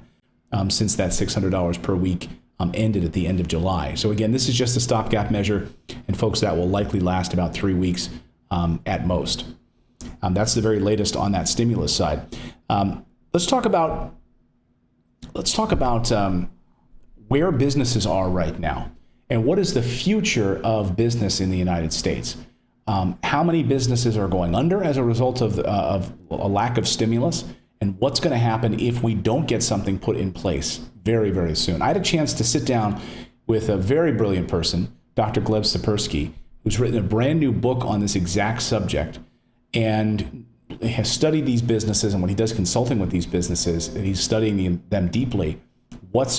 since that $600 per week ended at the end of July. So again, this is just a stopgap measure, and folks, that will likely last about 3 weeks at most. That's the very latest on that stimulus side. Let's talk about where businesses are right now, and what is the future of business in the United States. How many businesses are going under as a result of a lack of stimulus, and what's going to happen if we don't get something put in place very, very soon. I had a chance to sit down with a very brilliant person, Dr. Gleb Tsipursky, who's written a brand new book on this exact subject and has studied these businesses. And when he does consulting with these businesses, he's studying them deeply. What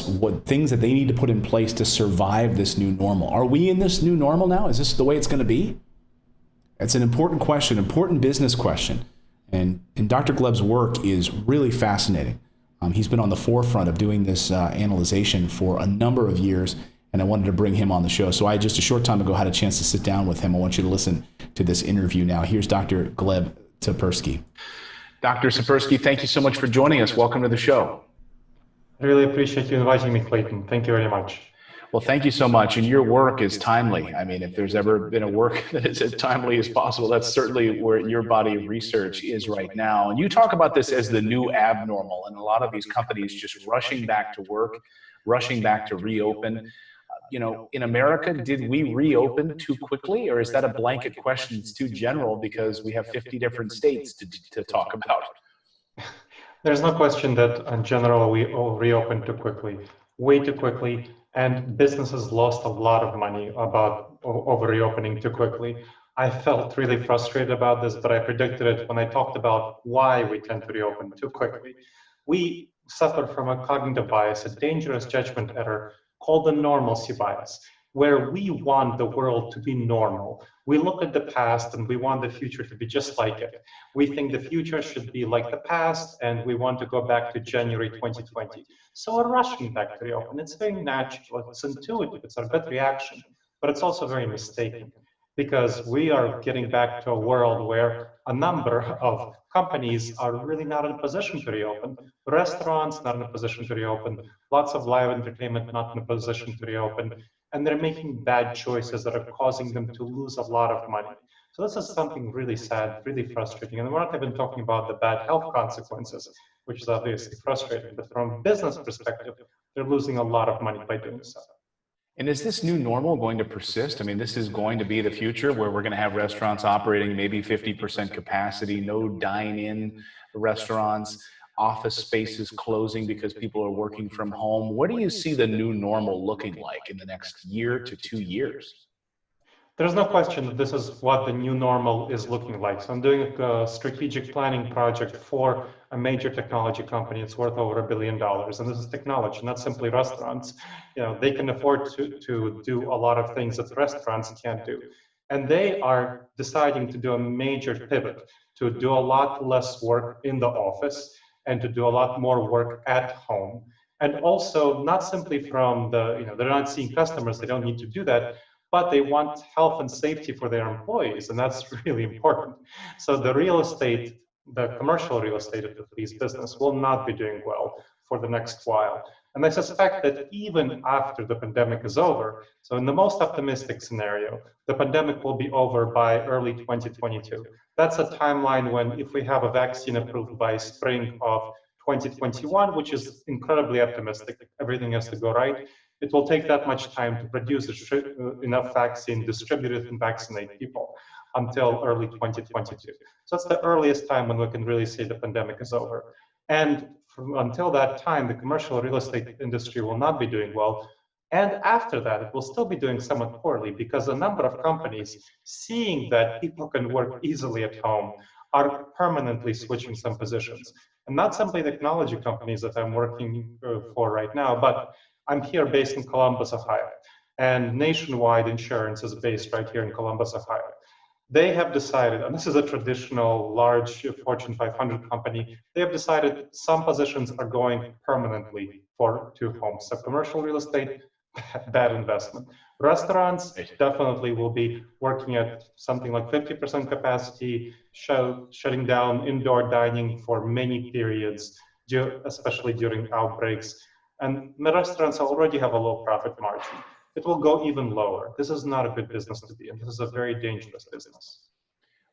things that they need to put in place to survive this new normal. Are we in this new normal now? Is this the way it's going to be? It's an important question, important business question. And Dr. Gleb's work is really fascinating. He's been on the forefront of doing this analyzation for a number of years, and I wanted to bring him on the show. So I just a short time ago had a chance to sit down with him. I want you to listen to this interview now. Here's Dr. Gleb Tsipursky. Dr. Tsipursky, thank you so much for joining us. Welcome to the show. Really appreciate you inviting me, Clayton. Thank you very much. Well, thank you so much. And your work is timely. I mean, if there's ever been a work that is as timely as possible, that's certainly where your body of research is right now. And you talk about this as the new abnormal, and a lot of these companies just rushing back to work, rushing back to reopen. In America, did we reopen too quickly, or is that a blanket question that's too general because we have 50 different states to talk about? There's no question that in general we all reopened too quickly, way too quickly, and businesses lost a lot of money about over reopening too quickly. I felt really frustrated about this, but I predicted it when I talked about why we tend to reopen too quickly. We suffer from a cognitive bias, a dangerous judgment error called the normalcy bias, where we want the world to be normal. We look at the past and we want the future to be just like it. We think the future should be like the past, and we want to go back to January 2020. So we're rushing back to reopen. It's very natural, it's intuitive, it's our gut reaction, but it's also very mistaken because we are getting back to a world where a number of companies are really not in a position to reopen. Restaurants not in a position to reopen, lots of live entertainment not in a position to reopen, and they're making bad choices that are causing them to lose a lot of money. So this is something really sad, really frustrating. And we're not even talking about the bad health consequences, which is obviously frustrating, but from a business perspective, they're losing a lot of money by doing so. And is this new normal going to persist? I mean, this is going to be the future where we're going to have restaurants operating maybe 50% capacity, no dine-in restaurants, office spaces closing because people are working from home. What do you see the new normal looking like in the next year to 2 years? There's no question that this is what the new normal is looking like. So I'm doing a strategic planning project for a major technology company. It's worth over $1 billion. And this is technology, not simply restaurants. They can afford to do a lot of things that restaurants can't do. And they are deciding to do a major pivot, to do a lot less work in the office and to do a lot more work at home. And also not simply from they're not seeing customers, they don't need to do that, but they want health and safety for their employees, and that's really important. So the real estate, the commercial real estate of these business will not be doing well for the next while. And I suspect that even after the pandemic is over, so in the most optimistic scenario, the pandemic will be over by early 2022. That's a timeline when, if we have a vaccine approved by spring of 2021, which is incredibly optimistic, everything has to go right, it will take that much time to produce enough vaccine, distribute it, and vaccinate people until early 2022. So that's the earliest time when we can really say the pandemic is over. And until that time, the commercial real estate industry will not be doing well. And after that, it will still be doing somewhat poorly because a number of companies, seeing that people can work easily at home, are permanently switching some positions. And not simply technology companies that I'm working for right now, but I'm here based in Columbus, Ohio, and Nationwide Insurance is based right here in Columbus, Ohio. They have decided, and this is a traditional large Fortune 500 company, they have decided some positions are going permanently to homes. So commercial real estate, bad investment. Restaurants definitely will be working at something like 50% capacity, shutting down indoor dining for many periods, especially during outbreaks. And the restaurants already have a low profit margin. It will go even lower. This is not a good business to be in. This is a very dangerous business.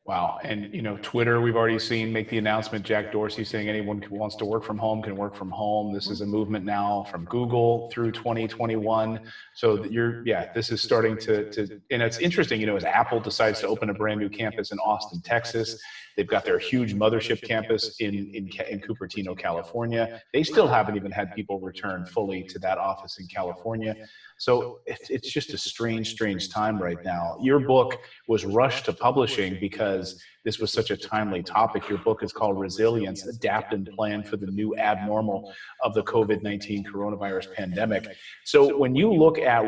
Wow. And, Twitter, we've already seen make the announcement, Jack Dorsey saying anyone who wants to work from home can work from home. This is a movement now from Google through 2021. So this is starting to, and it's interesting, as Apple decides to open a brand new campus in Austin, Texas, they've got their huge mothership campus in Cupertino, California. They still haven't even had people return fully to that office in California. So it's just a strange time right now. Your book was rushed to publishing because this was such a timely topic. Your book is called Resilience, Adapt and Plan for the New Abnormal of the COVID-19 Coronavirus Pandemic. So when you look at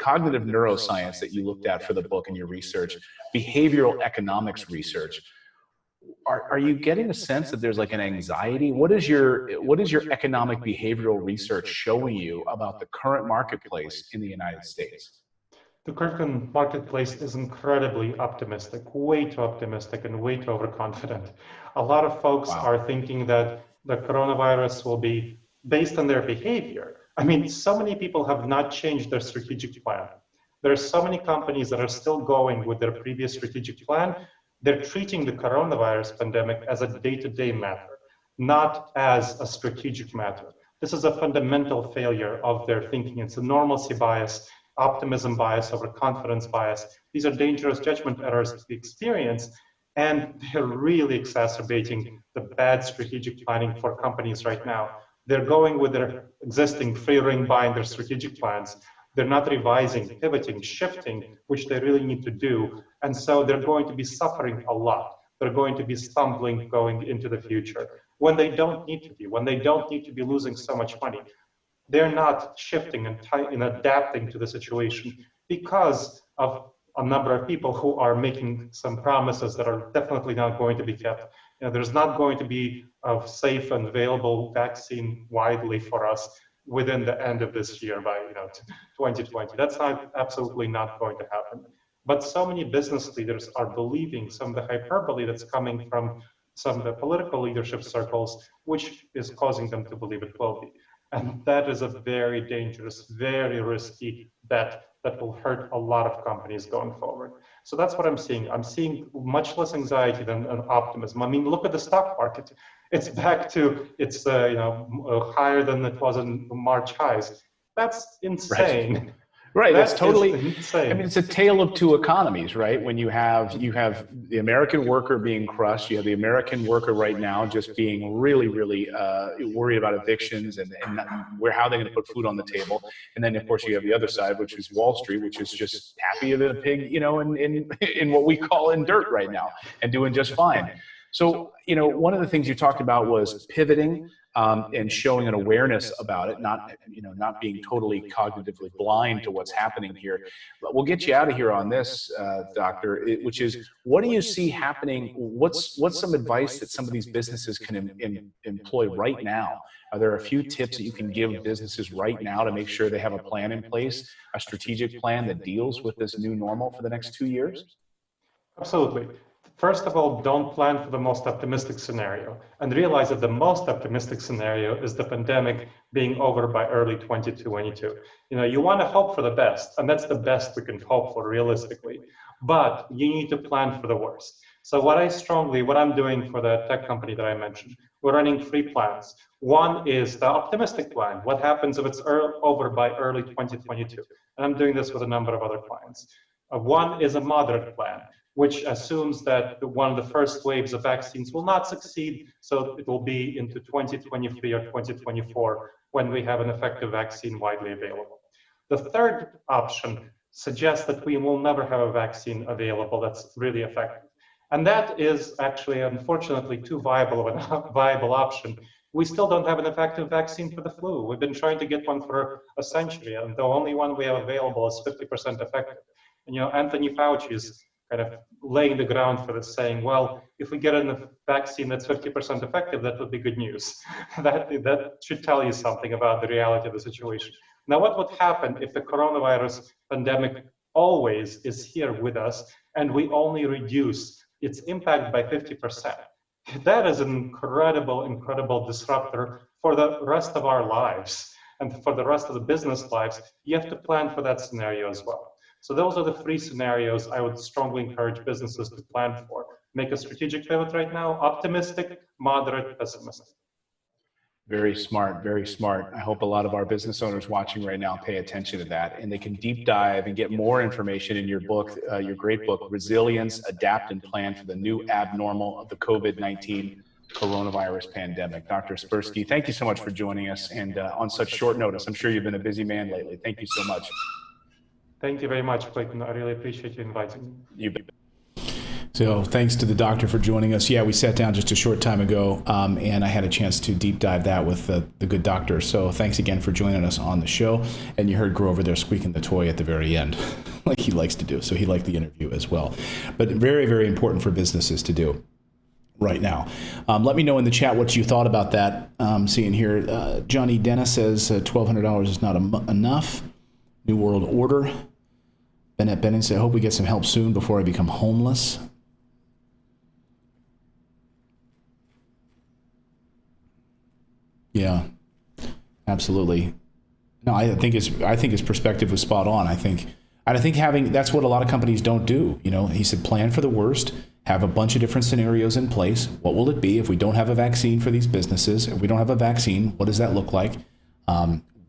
cognitive neuroscience that you looked at for the book and your research, behavioral economics research, are you getting a sense that there's like an anxiety? What is your economic behavioral research showing you about the current marketplace in the United States? The current marketplace is incredibly optimistic, way too optimistic and way too overconfident. A lot of folks are thinking that the coronavirus will be based on their behavior. I mean, so many people have not changed their strategic plan. There are so many companies that are still going with their previous strategic plan. They're treating the coronavirus pandemic as a day-to-day matter, not as a strategic matter. This is a fundamental failure of their thinking. It's a normalcy bias, optimism bias over confidence bias. These are dangerous judgment errors we experience, and they're really exacerbating the bad strategic planning for companies right now. They're going with their existing free ring bind their strategic plans. They're not revising, pivoting, shifting, which they really need to do. And so they're going to be suffering a lot. They're going to be stumbling going into the future when they don't need to be, when they don't need to be losing so much money. They're not shifting and adapting to the situation because of a number of people who are making some promises that are definitely not going to be kept. You know, there's not going to be a safe and available vaccine widely for us within the end of this year by 2020. That's absolutely not going to happen. But so many business leaders are believing some of the hyperbole that's coming from some of the political leadership circles, which is causing them to believe it will be. And that is a very dangerous, very risky bet that will hurt a lot of companies going forward. So that's what I'm seeing. I'm seeing much less anxiety than optimism. I mean, look at the stock market. It's back to higher than it was in March highs. That's insane. Right. That's totally insane. I mean, it's a tale of two economies, right? When you have the American worker being crushed, you have the American worker right now just being really, really worried about evictions and how they're going to put food on the table. And then, of course, you have the other side, which is Wall Street, which is just happy as a pig, in what we call in dirt right now and doing just fine. So, one of the things you talked about was pivoting and showing an awareness about it, not being totally cognitively blind to what's happening here. But we'll get you out of here on this, Doctor, which is, what do you see happening? What's some advice that some of these businesses can employ right now? Are there a few tips that you can give businesses right now to make sure they have a plan in place, a strategic plan that deals with this new normal for the next 2 years? Absolutely. First of all, don't plan for the most optimistic scenario and realize that the most optimistic scenario is the pandemic being over by early 2022. You want to hope for the best, and that's the best we can hope for realistically, but you need to plan for the worst. So what I'm doing for the tech company that I mentioned, we're running 3 plans. One is the optimistic plan. What happens if it's over by early 2022? And I'm doing this with a number of other clients. One is a moderate plan, which assumes that one of the first waves of vaccines will not succeed, so it will be into 2023 or 2024 when we have an effective vaccine widely available. The third option suggests that we will never have a vaccine available that's really effective. And that is actually, unfortunately, too viable of a viable option. We still don't have an effective vaccine for the flu. We've been trying to get one for a century, and the only one we have available is 50% effective. And Anthony Fauci is kind of laying the ground for this, saying, well, if we get a vaccine that's 50% effective, that would be good news. that should tell you something about the reality of the situation. Now, what would happen if the coronavirus pandemic always is here with us and we only reduce its impact by 50%? That is an incredible disruptor for the rest of our lives and for the rest of the business lives. You have to plan for that scenario as well. So those are the 3 scenarios I would strongly encourage businesses to plan for. Make a strategic pivot right now: optimistic, moderate, pessimistic. Very smart, very smart. I hope a lot of our business owners watching right now pay attention to that, and they can deep dive and get more information in your book, your great book, Resilience, Adapt and Plan for the New Abnormal of the COVID-19 Coronavirus Pandemic. Dr. Spersky, thank you so much for joining us, and on such short notice. I'm sure you've been a busy man lately. Thank you so much. Thank you very much, Clayton. I really appreciate you inviting me. You bet. So thanks to the doctor for joining us. Yeah, we sat down just a short time ago, and I had a chance to deep dive that with the good doctor. So thanks again for joining us on the show. And you heard Grover there squeaking the toy at the very end, like he likes to do. So he liked the interview as well. But very, very important for businesses to do right now. Let me know in the chat what you thought about that. Seeing here, Johnny Dennis says $1,200 is not enough. New World Order. Bennett Benning said, I hope we get some help soon before I become homeless. Yeah, absolutely. No, I think his perspective was spot on. I think that's what a lot of companies don't do. You know, he said plan for the worst, have a bunch of different scenarios in place. What will it be if we don't have a vaccine for these businesses? If we don't have a vaccine, what does that look like?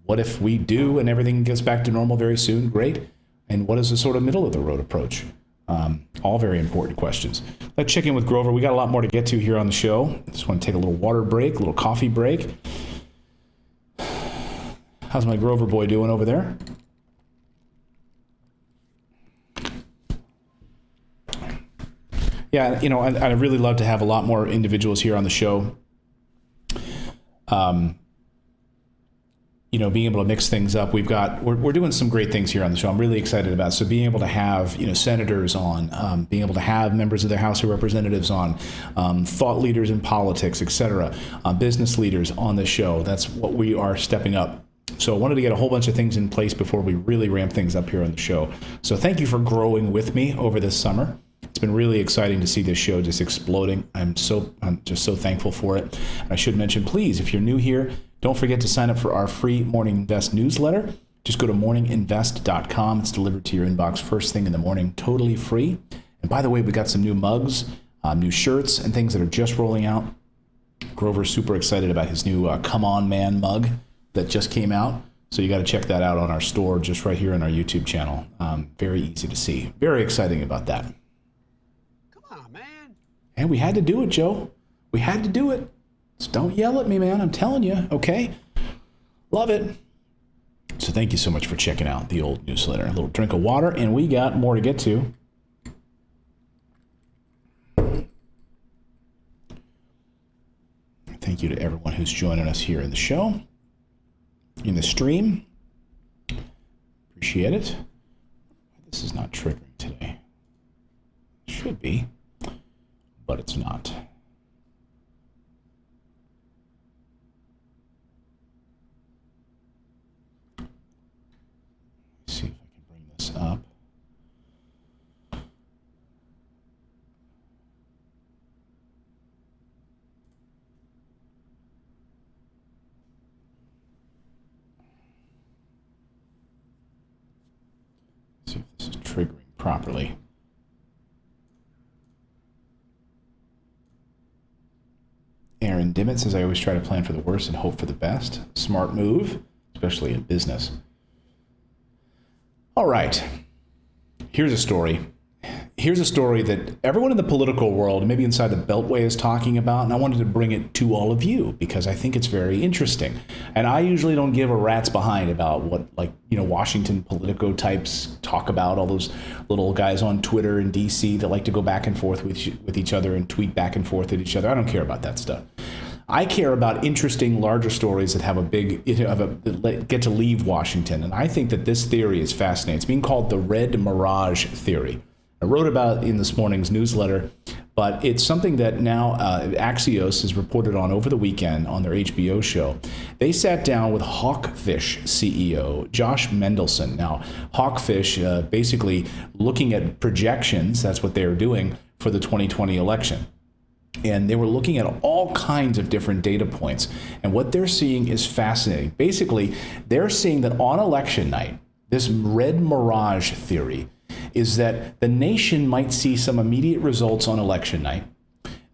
What if we do and everything gets back to normal very soon? Great. And what is the sort of middle of the road approach? All very important questions. Let's check in with Grover. We got a lot more to get to here on the show. Just want to take a little water break, a little coffee break. How's my Grover boy doing over there? Yeah, you know, I'd really love to have a lot more individuals here on the show. You know, being able to mix things up. We're doing some great things here on the show. I'm really excited about it. So being able to have, you know, senators on, being able to have members of the House of Representatives on, thought leaders in politics, etc., business leaders on the show. That's what we are stepping up. So I wanted to get a whole bunch of things in place before we really ramp things up here on the show. So thank you for growing with me over this summer. It's been really exciting to see this show just exploding. I'm just so thankful for it. And I should mention, please, if you're new here, don't forget to sign up for our free Morning Invest newsletter. Just go to morninginvest.com. It's delivered to your inbox first thing in the morning, totally free. And by the way, we got some new mugs, new shirts, and things that are just rolling out. Grover's super excited about his new Come On Man mug that just came out. So you got to check that out on our store, just right here on our YouTube channel. Very easy to see. Very exciting about that. And we had to do it, Joe. We had to do it. So don't yell at me, man. I'm telling you, okay? Love it. So thank you so much for checking out the old newsletter. A little drink of water, and we got more to get to. Thank you to everyone who's joining us here in the show, in the stream. Appreciate it. This is not triggering today. It should be, but it's not. Let's see if I can bring this up. See if this is triggering properly. Aaron Dimmitt says, I always try to plan for the worst and hope for the best. Smart move, especially in business. All right. Here's a story. Here's a story that everyone in the political world, maybe inside the Beltway, is talking about, and I wanted to bring it to all of you because I think it's very interesting. And I usually don't give a rat's behind about what, like, you know, Washington Politico types talk about, all those little guys on Twitter in D.C. that like to go back and forth with each other and tweet back and forth at each other. I don't care about that stuff. I care about interesting, larger stories that have get to leave Washington. And I think that this theory is fascinating. It's being called the Red Mirage theory. I wrote about it in this morning's newsletter, but it's something that now Axios has reported on over the weekend on their HBO show. They sat down with Hawkfish CEO Josh Mendelson. Now, Hawkfish basically looking at projections, that's what they were doing for the 2020 election. And they were looking at all kinds of different data points. And what they're seeing is fascinating. Basically, they're seeing that on election night, this red mirage theory is that the nation might see some immediate results on election night.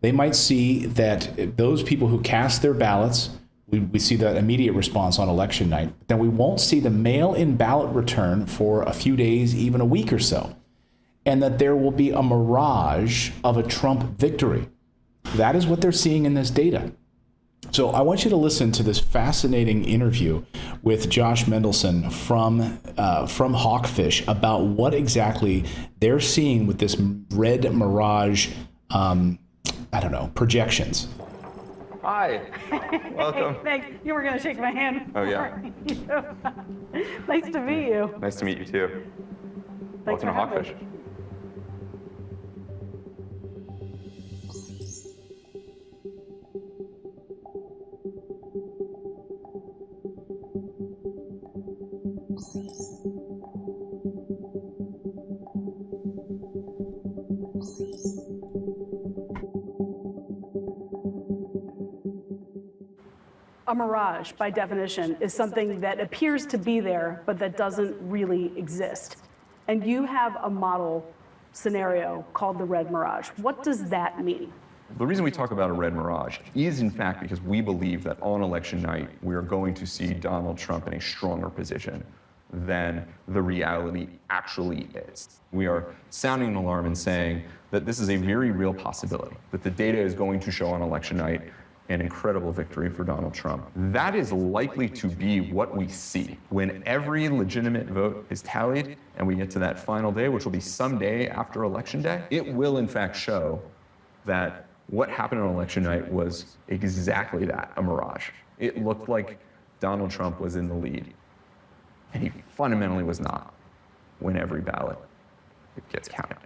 They might see that those people who cast their ballots, we see that immediate response on election night. Then we won't see the mail-in ballot return for a few days, even a week or so. And that there will be a mirage of a Trump victory. That is what they're seeing in this data. So I want you to listen to this fascinating interview with Josh Mendelson from Hawkfish about what exactly they're seeing with this red mirage, projections. Hi. Welcome. Hey, thanks. You were going to shake my hand. Oh, yeah. Nice to meet you. Nice to meet you, too. Thanks Welcome to for having Hawkfish. me. A mirage, by definition, is something that appears to be there, but that doesn't really exist. And you have a model scenario called the red mirage. What does that mean? The reason we talk about a red mirage is, in fact, because we believe that on election night, we are going to see Donald Trump in a stronger position than the reality actually is. We are sounding an alarm and saying that this is a very real possibility, that the data is going to show on election night an incredible victory for Donald Trump. That is likely to be what we see when every legitimate vote is tallied and we get to that final day, which will be someday after election day. It will, in fact, show that what happened on election night was exactly that, a mirage. It looked like Donald Trump was in the lead, and he fundamentally was not when every ballot gets counted.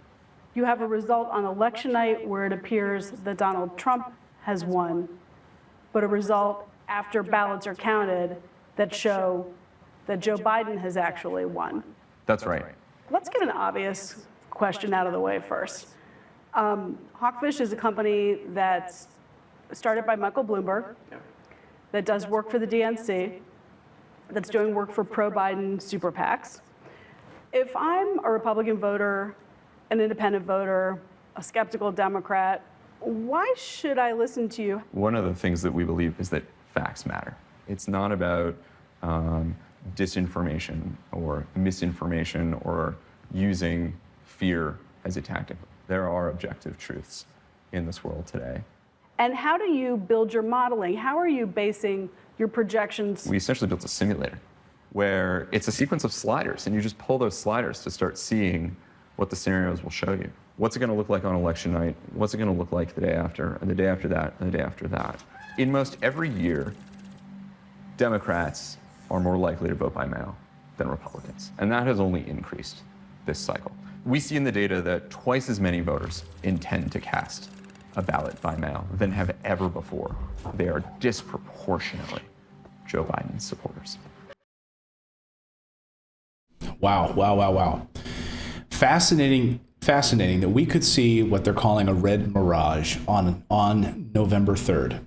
You have a result on election night where it appears that Donald Trump has won, but a result after ballots are counted that show that Joe Biden has actually won. That's right. Let's get an obvious question out of the way first. Hawkfish is a company that's started by Michael Bloomberg, that does work for the DNC, that's doing work for pro-Biden super PACs. If I'm a Republican voter, an independent voter, a skeptical Democrat, why should I listen to you? One of the things that we believe is that facts matter. It's not about disinformation or misinformation or using fear as a tactic. There are objective truths in this world today. And how do you build your modeling? How are you basing your projections? We essentially built a simulator where it's a sequence of sliders, and you just pull those sliders to start seeing what the scenarios will show you. What's it going to look like on election night? What's it going to look like the day after, and the day after that, and the day after that? In most every year, Democrats are more likely to vote by mail than Republicans, and that has only increased this cycle. We see in the data that twice as many voters intend to cast a ballot by mail than have ever before. They are disproportionately Joe Biden's supporters. Wow. Fascinating that we could see what they're calling a red mirage on November 3rd.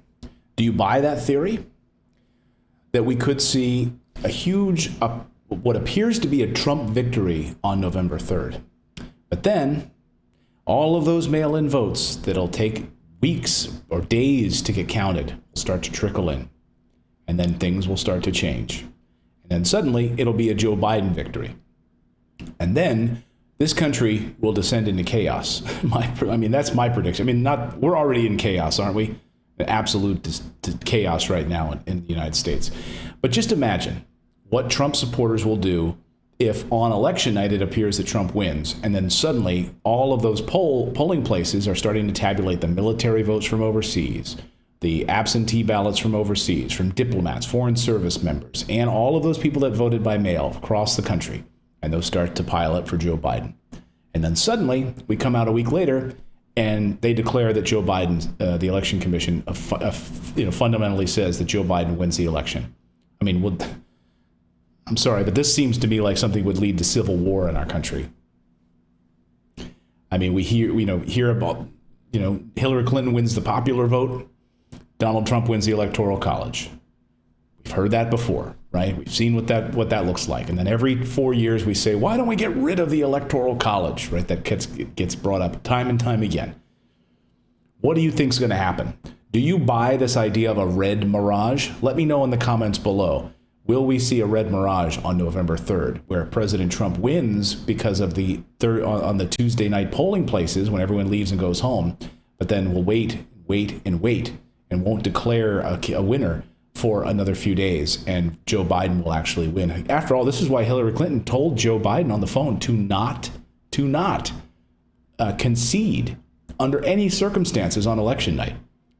Do you buy that theory? That we could see a huge, what appears to be a Trump victory on November 3rd. But then all of those mail-in votes that'll take weeks or days to get counted will start to trickle in. And then things will start to change. And then suddenly it'll be a Joe Biden victory. And then this country will descend into chaos. That's my prediction. We're already in chaos, aren't we? Absolute chaos right now in the United States. But just imagine what Trump supporters will do if on election night it appears that Trump wins, and then suddenly all of those polling places are starting to tabulate the military votes from overseas, the absentee ballots from overseas, from diplomats, foreign service members, and all of those people that voted by mail across the country. And those start to pile up for Joe Biden. And then suddenly we come out a week later and they declare that Joe Biden, the election commission, fundamentally says that Joe Biden wins the election. I'm sorry, but this seems to me like something would lead to civil war in our country. We hear about, Hillary Clinton wins the popular vote, Donald Trump wins the Electoral College. We've heard that before, right? We've seen what that looks like. And then every 4 years we say, why don't we get rid of the Electoral College, right? That gets brought up time and time again. What do you think is going to happen? Do you buy this idea of a red mirage? Let me know in the comments below. Will we see a red mirage on November 3rd, where President Trump wins because of on the Tuesday night polling places when everyone leaves and goes home, but then we'll wait and won't declare a winner for another few days, and Joe Biden will actually win. After all, this is why Hillary Clinton told Joe Biden on the phone to not concede under any circumstances on election night.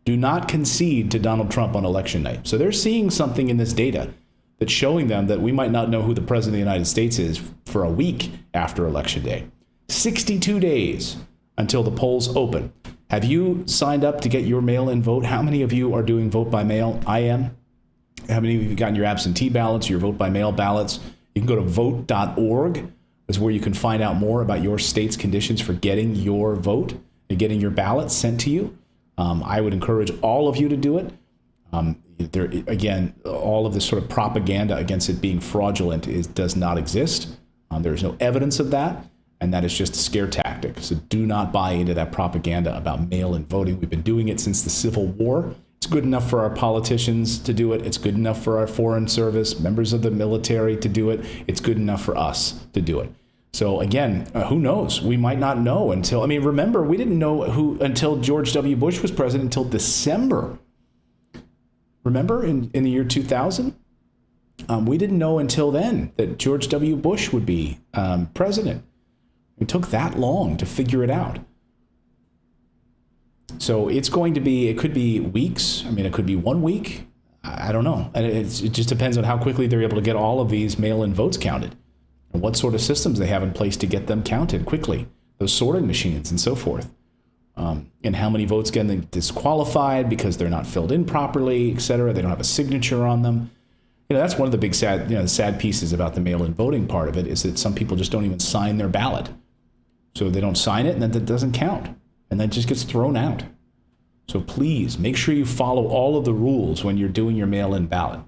Do not concede to Donald Trump on election night. So they're seeing something in this data that's showing them that we might not know who the president of the United States is for a week after election day. 62 days until the polls open. Have you signed up to get your mail-in vote? How many of you are doing vote by mail? I am. How many of you have gotten your absentee ballots, your vote by mail ballots? You can go to vote.org, is where you can find out more about your state's conditions for getting your vote and getting your ballot sent to you. I would encourage all of you to do it. There, again, all of this sort of propaganda against it being fraudulent does not exist. There is no evidence of that, and that is just a scare tactic. So do not buy into that propaganda about mail-in voting. We've been doing it since the Civil War. It's good enough for our politicians to do it. It's good enough for our foreign service, members of the military to do it. It's good enough for us to do it. So again, who knows? We might not know until, remember, we didn't know until George W. Bush was president until December. Remember in the year 2000? We didn't know until then that George W. Bush would be president. It took that long to figure it out. So it could be weeks. It could be 1 week. I don't know. And it just depends on how quickly they're able to get all of these mail-in votes counted and what sort of systems they have in place to get them counted quickly, those sorting machines and so forth. And how many votes get disqualified because they're not filled in properly, et cetera. They don't have a signature on them. That's one of the big sad pieces about the mail-in voting part of it is that some people just don't even sign their ballot. So they don't sign it, and then that doesn't count. And that just gets thrown out. So please make sure you follow all of the rules when you're doing your mail-in ballot.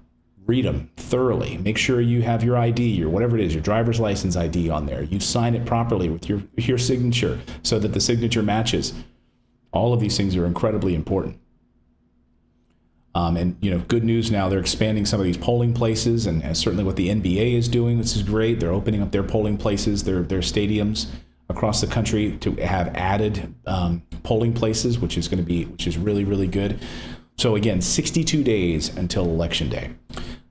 Read them thoroughly. Make sure you have your ID or whatever it is, your driver's license ID on there. You sign it properly with your signature so that the signature matches. All of these things are incredibly important. And good news now, they're expanding some of these polling places, and certainly what the NBA is doing, this is great. They're opening up their polling places, their stadiums across the country to have added polling places, which is really, really good. So again, 62 days until Election Day.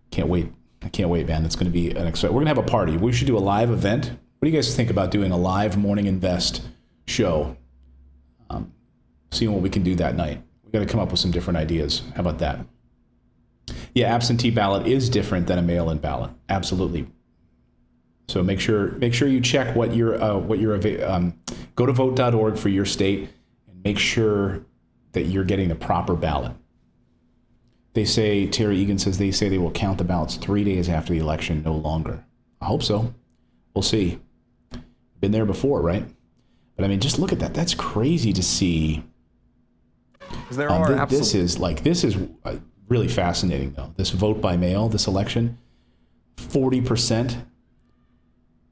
Can't wait. I can't wait, man. It's going to be an exciting. We're going to have a party. We should do a live event. What do you guys think about doing a live Morning Invest show? Seeing what we can do that night. We've got to come up with some different ideas. How about that? Yeah, absentee ballot is different than a mail-in ballot. Absolutely. So make sure you check what your go to vote.org for your state and make sure that you're getting the proper ballot. They say, Terry Egan says they will count the ballots 3 days after the election, no longer. I hope so. We'll see. Been there before, right? But just look at that. That's crazy to see. This is really fascinating, though. This vote by mail, this election, 40%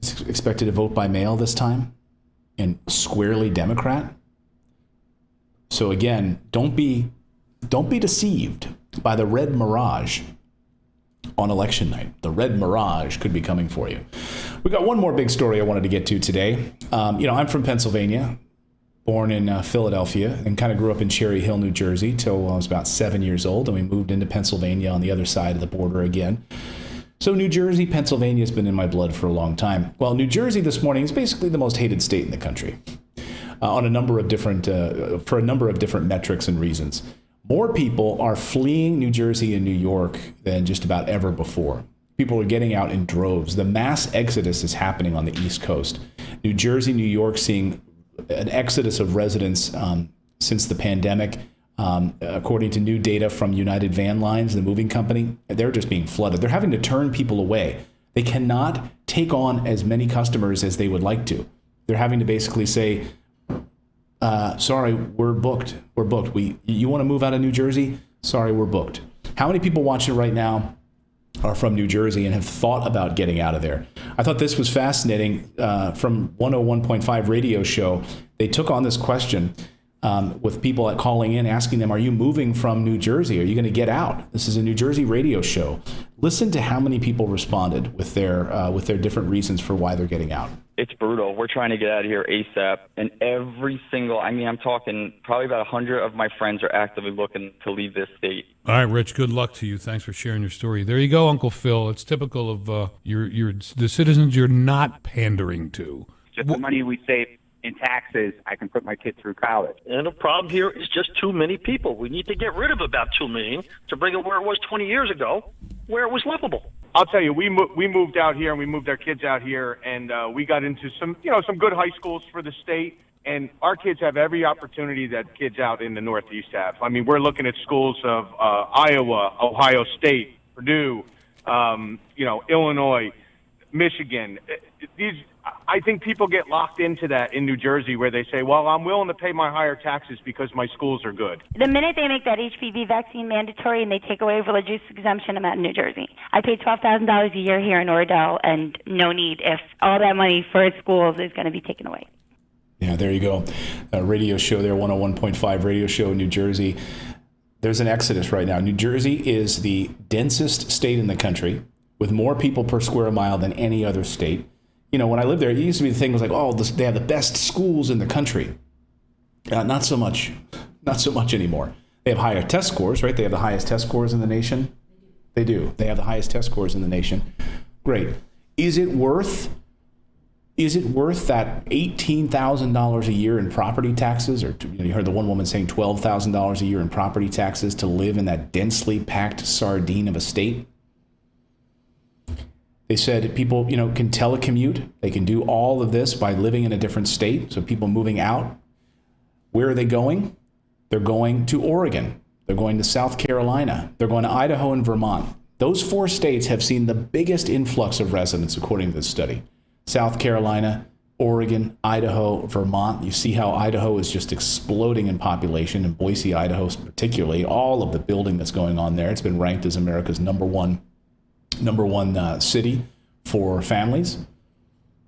is expected to vote by mail this time, and squarely Democrat. So again, don't be deceived by the red mirage on election night. The red mirage could be coming for you. We got one more big story I wanted to get to today. I'm from Pennsylvania, born in Philadelphia, and kind of grew up in Cherry Hill, New Jersey, till I was about 7 years old, and we moved into Pennsylvania on the other side of the border again. So New Jersey, Pennsylvania has been in my blood for a long time. Well, New Jersey this morning is basically the most hated state in the country on a number of different for a number of different metrics and reasons. More people are fleeing New Jersey and New York than just about ever before. People are getting out in droves. The mass exodus is happening on the East Coast. New Jersey, New York, seeing an exodus of residents since the pandemic. According to new data from United Van Lines, the moving company, they're just being flooded. They're having to turn people away. They cannot take on as many customers as they would like to. They're having to basically say, sorry, we're booked. We're booked. You want to move out of New Jersey? Sorry, we're booked. How many people watching right now are from New Jersey and have thought about getting out of there? I thought this was fascinating. From 101.5 radio show, they took on this question with people calling in, asking them, are you moving from New Jersey? Are you going to get out? This is a New Jersey radio show. Listen to how many people responded with their different reasons for why they're getting out. It's brutal. We're trying to get out of here ASAP. And every single, I'm talking probably about 100 of my friends are actively looking to leave this state. All right, Rich, good luck to you. Thanks for sharing your story. There you go, Uncle Phil. It's typical of the citizens you're not pandering to. Just the money we save in taxes, I can put my kid through college. And the problem here is just too many people. We need to get rid of about 2 million to bring it where it was 20 years ago, where it was livable. I'll tell you, we moved out here and we moved our kids out here, and we got into some good high schools for the state. And our kids have every opportunity that kids out in the Northeast have. We're looking at schools of Iowa, Ohio State, Purdue, Illinois. Michigan. I think people get locked into that in New Jersey where they say, well, I'm willing to pay my higher taxes because my schools are good. The minute they make that HPV vaccine mandatory and they take away religious exemption, I'm out in New Jersey. I pay $12,000 a year here in Oradell, and no need if all that money for schools is going to be taken away. Yeah, there you go. A radio show there, 101.5 radio show in New Jersey. There's an exodus right now. New Jersey is the densest state in the country with more people per square mile than any other state. You know, when I lived there, it used to be the thing was like, oh, they have the best schools in the country. Not so much anymore. They have higher test scores, right? They have the highest test scores in the nation. They do. They have the highest test scores in the nation. Great. Is it worth that $18,000 a year in property taxes? Or you heard the one woman saying $12,000 a year in property taxes to live in that densely packed sardine of a state? They said people, can telecommute. They can do all of this by living in a different state. So people moving out, where are they going? They're going to Oregon. They're going to South Carolina. They're going to Idaho and Vermont. Those 4 states have seen the biggest influx of residents, according to this study. South Carolina, Oregon, Idaho, Vermont. You see how Idaho is just exploding in population, and Boise, Idaho particularly. All of the building that's going on there. It's been ranked as America's number one city for families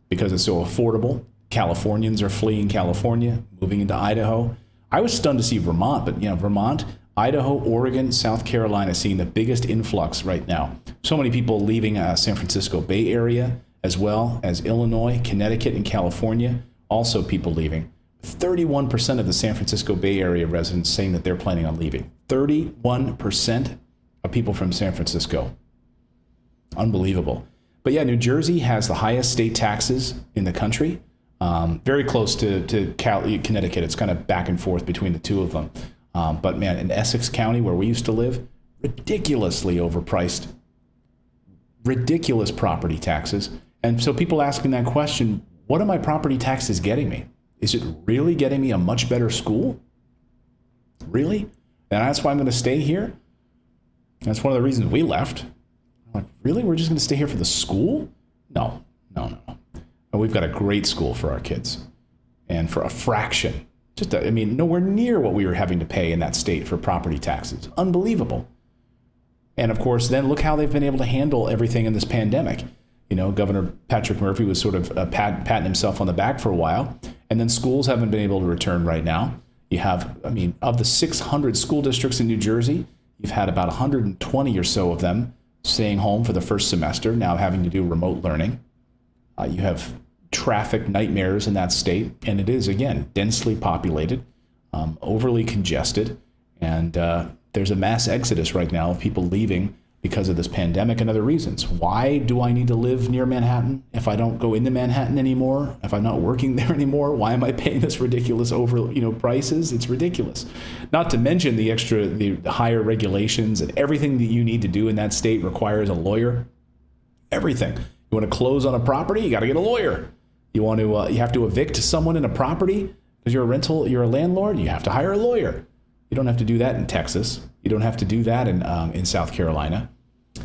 because it's so affordable. Californians are fleeing California, moving into Idaho. I was stunned to see Vermont, but Vermont, Idaho, Oregon, South Carolina seeing the biggest influx right now. So many people leaving San Francisco Bay Area, as well as Illinois, Connecticut, and California. Also people leaving. 31% of the San Francisco Bay Area residents saying that they're planning on leaving. 31% of people from San Francisco. Unbelievable. But yeah, New Jersey has the highest state taxes in the country. Very close to Connecticut. It's kind of back and forth between the two of them. But man, in Essex County, where we used to live, ridiculously overpriced, ridiculous property taxes. And so people asking that question, what are my property taxes getting me? Is it really getting me a much better school? Really? And that's why I'm going to stay here? That's one of the reasons we left. I'm like, really? We're just going to stay here for the school? No. We've got a great school for our kids. And for a fraction, nowhere near what we were having to pay in that state for property taxes. Unbelievable. And of course, then look how they've been able to handle everything in this pandemic. Governor Patrick Murphy was sort of patting himself on the back for a while. And then schools haven't been able to return right now. You have, of the 600 school districts in New Jersey, you've had about 120 or so of them staying home for the first semester, now having to do remote learning. You have traffic nightmares in that state, and it is, again, densely populated, overly congested, and there's a mass exodus right now of people leaving because of this pandemic and other reasons. Why do I need to live near Manhattan if I don't go into Manhattan anymore? If I'm not working there anymore, why am I paying this ridiculous prices? It's ridiculous. Not to mention the higher regulations, and everything that you need to do in that state requires a lawyer. Everything. You want to close on a property, you got to get a lawyer. You have to evict someone in a property because you're a landlord, you have to hire a lawyer. You don't have to do that in Texas. You don't have to do that in South Carolina.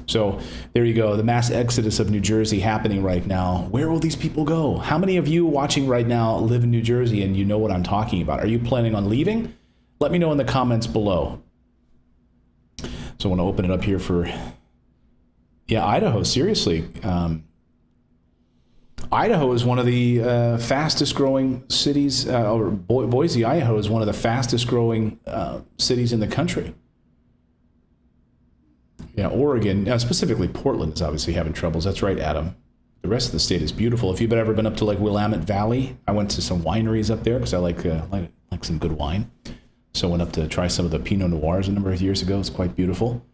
So there you go. The mass exodus of New Jersey happening right now. Where will these people go? How many of you watching right now live in New Jersey and you know what I'm talking about? Are you planning on leaving? Let me know in the comments below. So I want to open it up here for, Idaho, seriously. Idaho is one of the fastest growing cities, Boise, Idaho is one of the fastest growing cities in the country. Yeah, Oregon, specifically Portland is obviously having troubles. That's right, Adam. The rest of the state is beautiful. If you've ever been up to like Willamette Valley, I went to some wineries up there because I like some good wine. So I went up to try some of the Pinot Noirs a number of years ago. It's quite beautiful.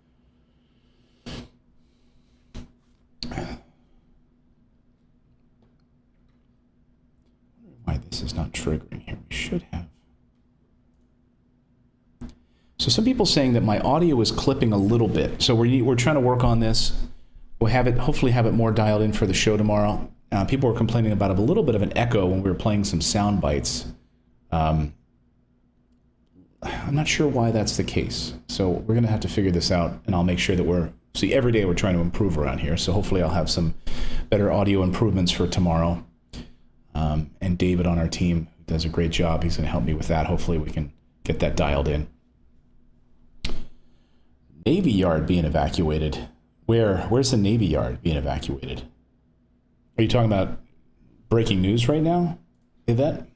Why this is not triggering here. We should have. So some people saying that my audio is clipping a little bit. So we're trying to work on this. We'll hopefully have it more dialed in for the show tomorrow. People were complaining about a little bit of an echo when we were playing some sound bites. I'm not sure why that's the case. So we're going to have to figure this out, and I'll make sure that we're See, every day we're trying to improve around here, so hopefully I'll have some better audio improvements for tomorrow. And David on our team does a great job. He's going to help me with that. Hopefully we can get that dialed in. Navy Yard being evacuated. Where's the Navy Yard being evacuated? Are you talking about breaking news right now, Yvette?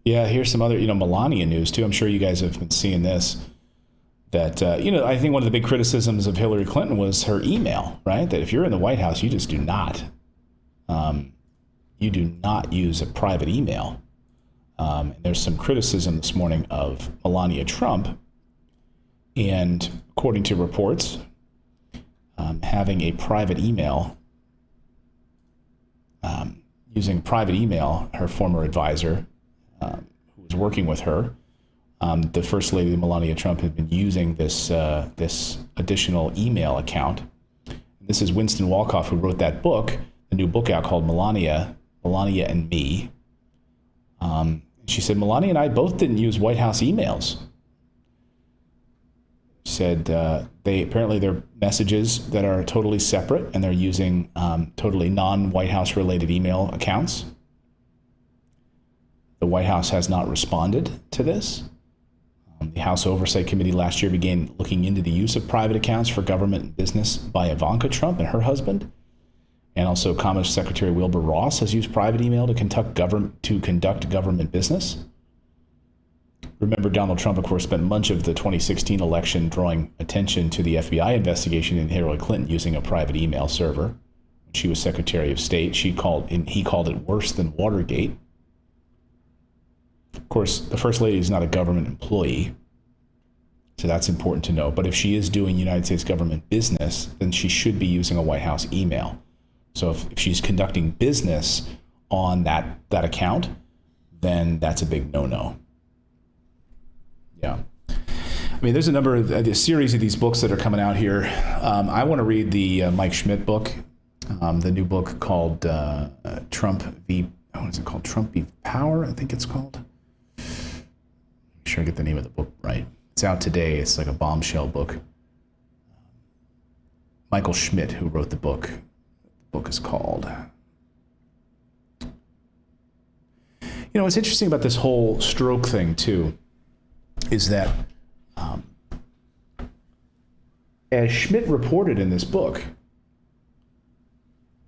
Yeah, here's some other, Melania news too. I'm sure you guys have been seeing this. That, I think one of the big criticisms of Hillary Clinton was her email, right? That if you're in the White House, you just do not. You do not use a private email. There's some criticism this morning of Melania Trump. And according to reports, having a private email, using private email, her former advisor, who was working with her, the First Lady Melania Trump had been using this additional email account. This is Winston Walkoff, who wrote that book, a new book out called Melania and Me. She said Melania and I both didn't use White House emails. She said they're messages that are totally separate, and they're using totally non-White House related email accounts. The White House has not responded to this. The House Oversight Committee last year began looking into the use of private accounts for government and business by Ivanka Trump and her husband. And also Commerce Secretary Wilbur Ross has used private email to conduct government business. Remember, Donald Trump, of course, spent much of the 2016 election drawing attention to the FBI investigation into Hillary Clinton using a private email server. When she was Secretary of State, he called it worse than Watergate. Of course, the First Lady is not a government employee, so that's important to know. But if she is doing United States government business, then she should be using a White House email. So if she's conducting business on that account, then that's a big no-no. Yeah. I mean, there's a series of these books that are coming out here. I want to read the Mike Schmidt book, the new book called Trump v. Power, I think it's called. Make sure I get the name of the book right. It's out today. It's like a bombshell book. Michael Schmidt, who wrote the book. The book is called. What's interesting about this whole stroke thing, too, is that as Schmidt reported in this book,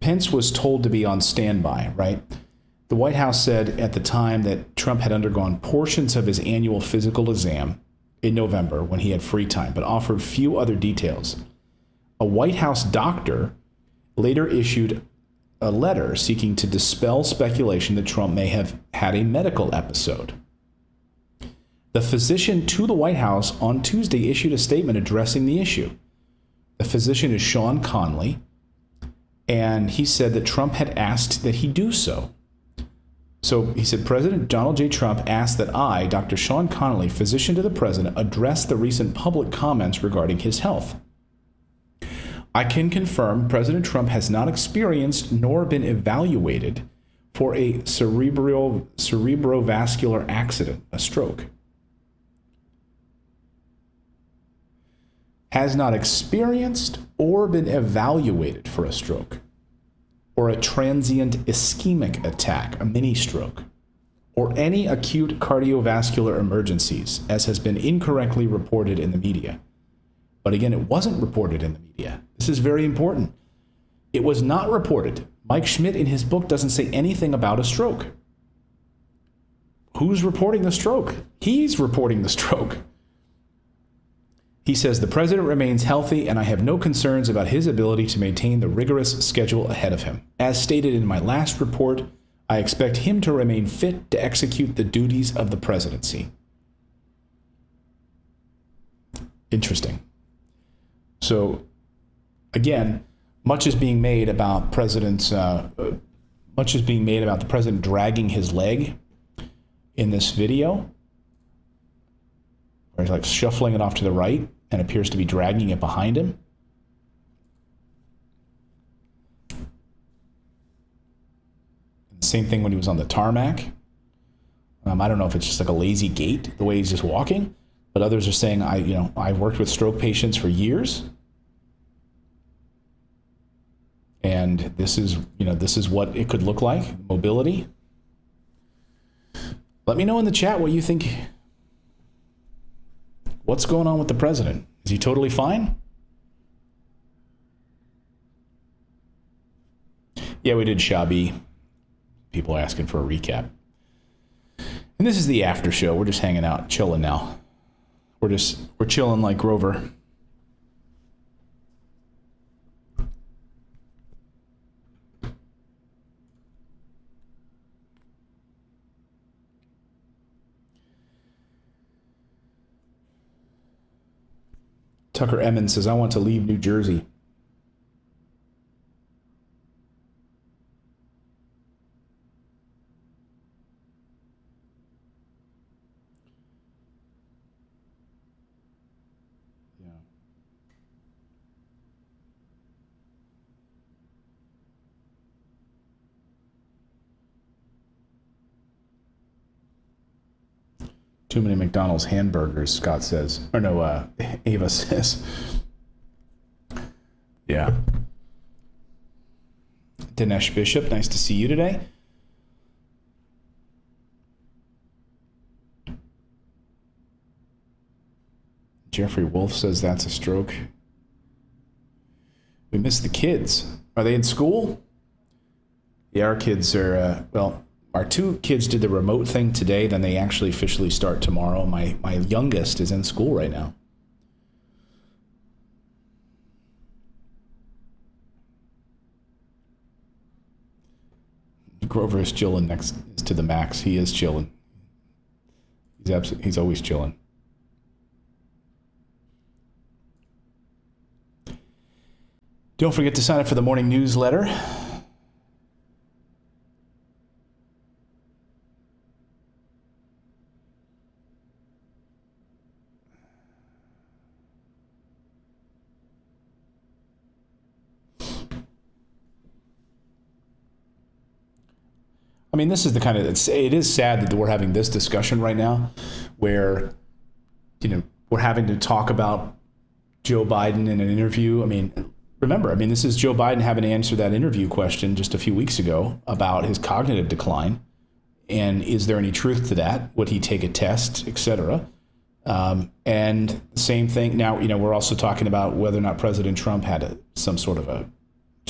Pence was told to be on standby, right? The White House said at the time that Trump had undergone portions of his annual physical exam in November when he had free time, but offered few other details. A White House doctor later issued a letter seeking to dispel speculation that Trump may have had a medical episode. The physician to the White House on Tuesday issued a statement addressing the issue. The physician is Sean Conley, and he said that Trump had asked that he do so. So he said, President Donald J. Trump asked that I, Dr. Sean Conley, physician to the president, address the recent public comments regarding his health. I can confirm President Trump has not experienced nor been evaluated for a cerebrovascular accident, a stroke. Has not experienced or been evaluated for a stroke, or a transient ischemic attack, a mini stroke, or any acute cardiovascular emergencies, as has been incorrectly reported in the media. But again, it wasn't reported in the media. This is very important. It was not reported. Mike Schmidt in his book doesn't say anything about a stroke. Who's reporting the stroke? He's reporting the stroke. He says the president remains healthy and I have no concerns about his ability to maintain the rigorous schedule ahead of him. As stated in my last report, I expect him to remain fit to execute the duties of the presidency. Interesting. So, again, much is being made about the president dragging his leg in this video, where he's like shuffling it off to the right and appears to be dragging it behind him. Same thing when he was on the tarmac. I don't know if it's just like a lazy gait, the way he's just walking, but others are saying, I worked with stroke patients for years. And this is what it could look like, mobility. Let me know in the chat what you think. What's going on with the president? Is he totally fine? Yeah, we did Shabi. People asking for a recap. And this is the after show. We're just hanging out, chilling now. We're chilling like Grover. Tucker Emmons says, I want to leave New Jersey. Yeah. Too many McDonald's hamburgers, Scott says. Or no, Ava says. Yeah. Dinesh Bishop, nice to see you today. Jeffrey Wolf says that's a stroke. We miss the kids. Are they in school? Yeah, our kids are, our two kids did the remote thing today, then they actually officially start tomorrow. My youngest is in school right now. Grover is chilling next to the max. He is chilling. He's always chilling. Don't forget to sign up for the morning newsletter. I mean, this is the kind of, it is sad that we're having this discussion right now where, we're having to talk about Joe Biden in an interview. I mean, remember, this is Joe Biden having to answer that interview question just a few weeks ago about his cognitive decline. And is there any truth to that? Would he take a test, et cetera? And the same thing now, we're also talking about whether or not President Trump had some sort of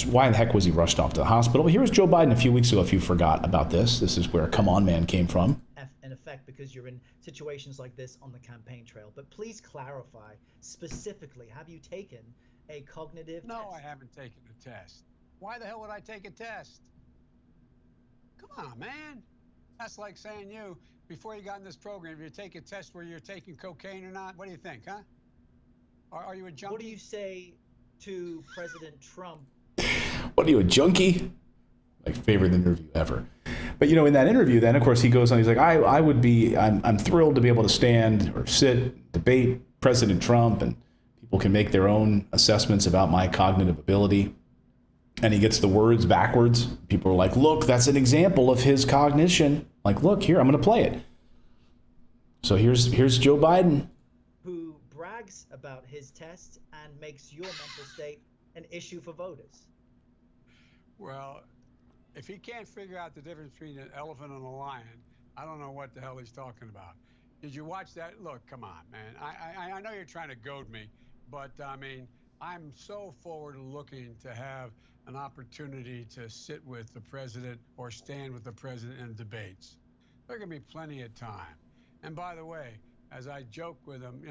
why the heck was he rushed off to the hospital? But here was Joe Biden a few weeks ago, if you forgot about this. This is where Come On Man came from. In effect, because you're in situations like this on the campaign trail. But please clarify specifically, have you taken a cognitive test? No, I haven't taken a test. Why the hell would I take a test? Come on, man. That's like saying before you got in this program, if you take a test where you're taking cocaine or not, what do you think, huh? Are you a junkie? What do you say to President Trump? What are you, a junkie? My favorite interview ever. But, in that interview, then, of course, he goes on, he's like, I'm thrilled to be able to stand or sit, debate President Trump, and people can make their own assessments about my cognitive ability. And he gets the words backwards. People are like, look, that's an example of his cognition. Like, look, here, I'm going to play it. So here's Joe Biden. Who brags about his test and makes your mental state an issue for voters. Well, if he can't figure out the difference between an elephant and a lion, I don't know what the hell he's talking about. Did you watch that? Look, come on, man. I know you're trying to goad me, but I'm so forward looking to have an opportunity to sit with the president or stand with the president in debates. There's going to be plenty of time. And by the way, as I joke with him,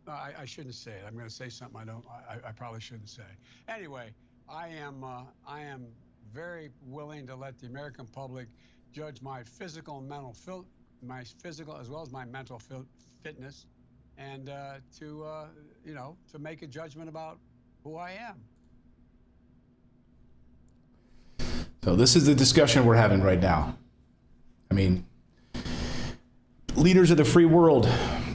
I shouldn't say it. I'm going to say something I probably shouldn't say. Anyway, I am very willing to let the American public judge my physical and mental my physical as well as my mental fitness, and to make a judgment about who I am. So this is the discussion we're having right now. Leaders of the free world,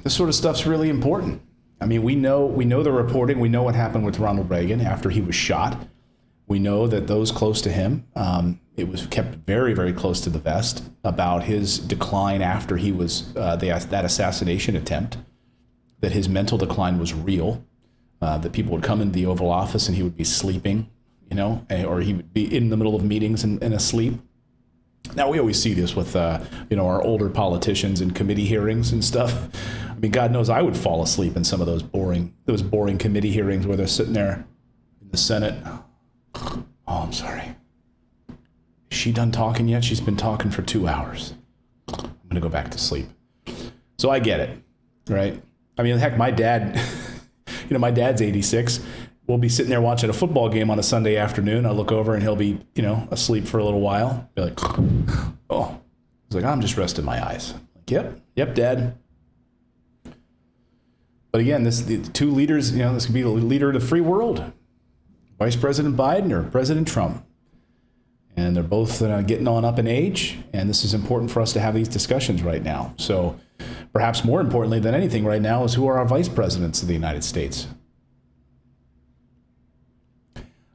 this sort of stuff's really important. We know the reporting. We know what happened with Ronald Reagan after he was shot. We know that those close to him, it was kept very, very close to the vest about his decline after he was that assassination attempt, that his mental decline was real, that people would come into the Oval Office and he would be sleeping, or he would be in the middle of meetings and asleep. Now, we always see this with, our older politicians in committee hearings and stuff. I mean, God knows I would fall asleep in some of those boring committee hearings where they're sitting there in the Senate. Oh, I'm sorry. Is she done talking yet? She's been talking for 2 hours. I'm going to go back to sleep. So I get it, right? I mean, heck, my dad, my dad's 86. We'll be sitting there watching a football game on a Sunday afternoon. I look over and he'll be, asleep for a little while. Be like, oh. He's like, I'm just resting my eyes. Like, yep, Dad. But again, the two leaders, this could be the leader of the free world. Vice President Biden or President Trump. And they're both getting on up in age. And this is important for us to have these discussions right now. So perhaps more importantly than anything right now is who are our vice presidents of the United States.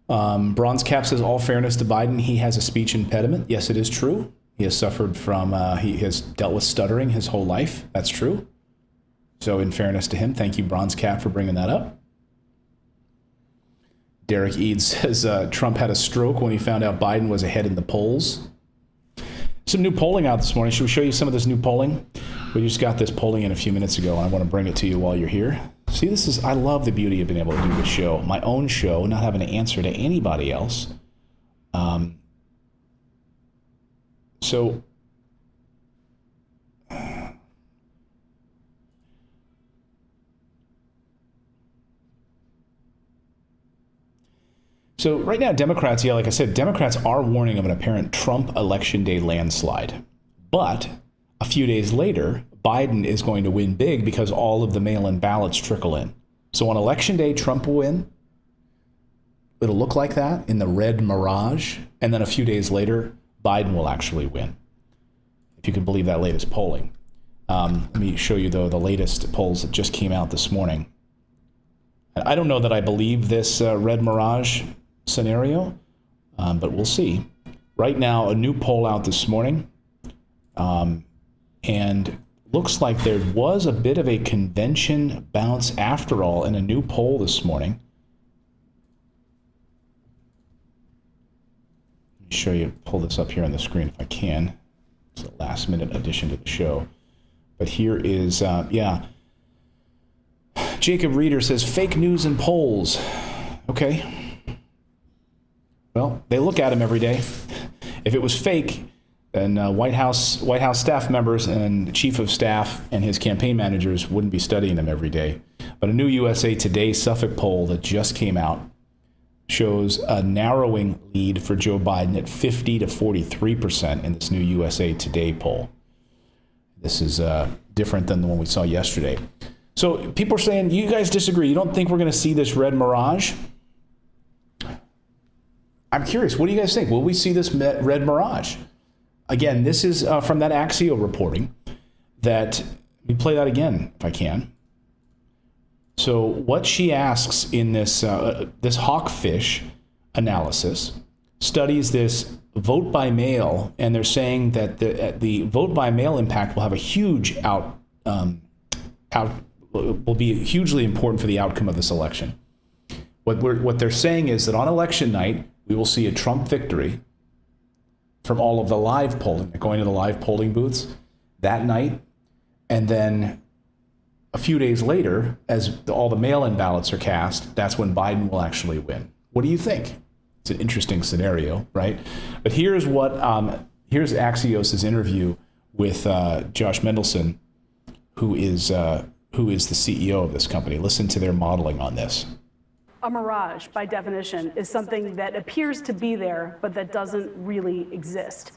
Bronze Cap says, all fairness to Biden, he has a speech impediment. Yes, it is true. He has suffered from, he has dealt with stuttering his whole life. That's true. So in fairness to him, thank you, Bronze Cap, for bringing that up. Derek Eads says Trump had a stroke when he found out Biden was ahead in the polls. Some new polling out this morning. Should we show you some of this new polling? We just got this polling in a few minutes ago, and I want to bring it to you while you're here. See, I love the beauty of being able to do this show, my own show, not having to answer to anybody else. So right now, Democrats, like I said, Democrats are warning of an apparent Trump Election Day landslide. But a few days later, Biden is going to win big because all of the mail-in ballots trickle in. So on Election Day, Trump will win. It'll look like that in the red mirage. And then a few days later, Biden will actually win. If you can believe that latest polling. Let me show you, though, the latest polls that just came out this morning. I don't know that I believe this red mirage scenario, but we'll see. Right now, a new poll out this morning, and looks like there was a bit of a convention bounce after all in a new poll this morning. Let me show you, pull this up here on the screen if I can. It's a last minute addition to the show. But here is, Jacob Reeder says, fake news and polls. Okay. Well, they look at them every day. If it was fake, then White House staff members and chief of staff and his campaign managers wouldn't be studying them every day. But a new USA Today Suffolk poll that just came out shows a narrowing lead for Joe Biden at 50 to 43% in this new USA Today poll. This is different than the one we saw yesterday. So people are saying, you guys disagree. You don't think we're going to see this red mirage? I'm curious. What do you guys think? Will we see this red mirage? Again, this is from that Axio reporting that, let me play that again if I can. So what she asks in this this hawkfish analysis studies this vote by mail, and they're saying that the vote by mail impact will have a huge will be hugely important for the outcome of this election. What they're saying is that on election night, we will see a Trump victory from all of the live polling, going to the live polling booths that night. And then a few days later, as all the mail-in ballots are cast, that's when Biden will actually win. What do you think? It's an interesting scenario, right? But here's here's Axios' interview with Josh Mendelson, who is the CEO of this company. Listen to their modeling on this. A mirage, by definition, is something that appears to be there, but that doesn't really exist.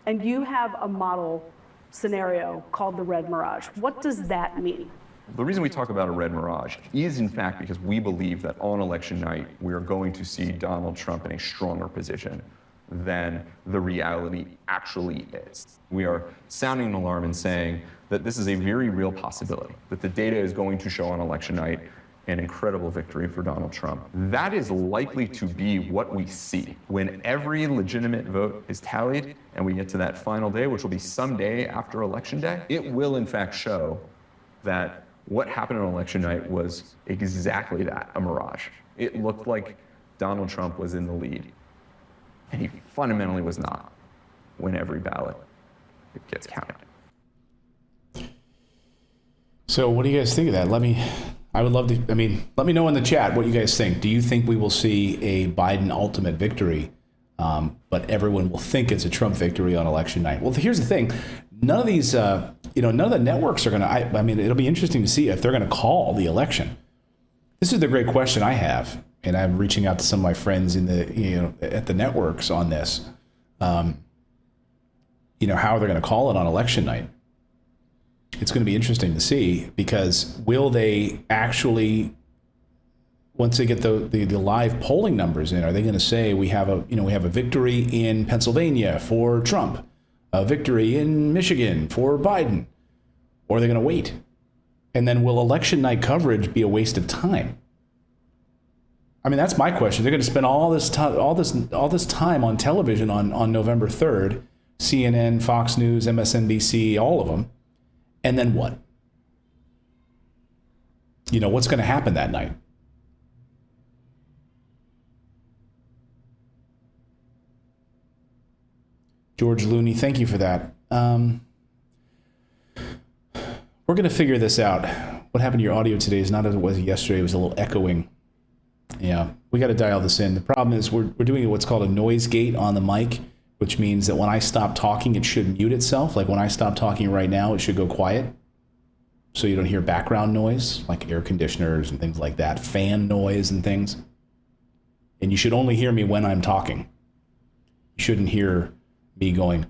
And you have a model scenario called the red mirage. What does that mean? The reason we talk about a red mirage is, in fact, because we believe that on election night, we are going to see Donald Trump in a stronger position than the reality actually is. We are sounding an alarm and saying that this is a very real possibility, that the data is going to show on election night an incredible victory for Donald Trump. That is likely to be what we see when every legitimate vote is tallied and we get to that final day, which will be some day after Election Day. It will, in fact, show that what happened on election night was exactly that, a mirage. It looked like Donald Trump was in the lead, and he fundamentally was not when every ballot gets counted. So what do you guys think of that? I would love to, let me know in the chat what you guys think. Do you think we will see a Biden ultimate victory, but everyone will think it's a Trump victory on election night? Well, here's the thing. None of these, none of the networks are going to, it'll be interesting to see if they're going to call the election. This is the great question I have, and I'm reaching out to some of my friends in the, at the networks on this. How are they going to call it on election night? It's going to be interesting to see, because will they actually, once they get the live polling numbers in, are they going to say we have a victory in Pennsylvania for Trump, a victory in Michigan for Biden, or are they going to wait? And then will election night coverage be a waste of time? That's my question. They're going to spend all this time on television on November 3rd, CNN, Fox News, MSNBC, all of them. And then what? What's going to happen that night? George Looney, thank you for that. We're going to figure this out. What happened to your audio today is not as it was yesterday. It was a little echoing. Yeah, we got to dial this in. The problem is we're doing what's called a noise gate on the mic, which means that when I stop talking, it should mute itself. Like when I stop talking right now, it should go quiet, so you don't hear background noise, like air conditioners and things like that, fan noise and things. And you should only hear me when I'm talking. You shouldn't hear me going,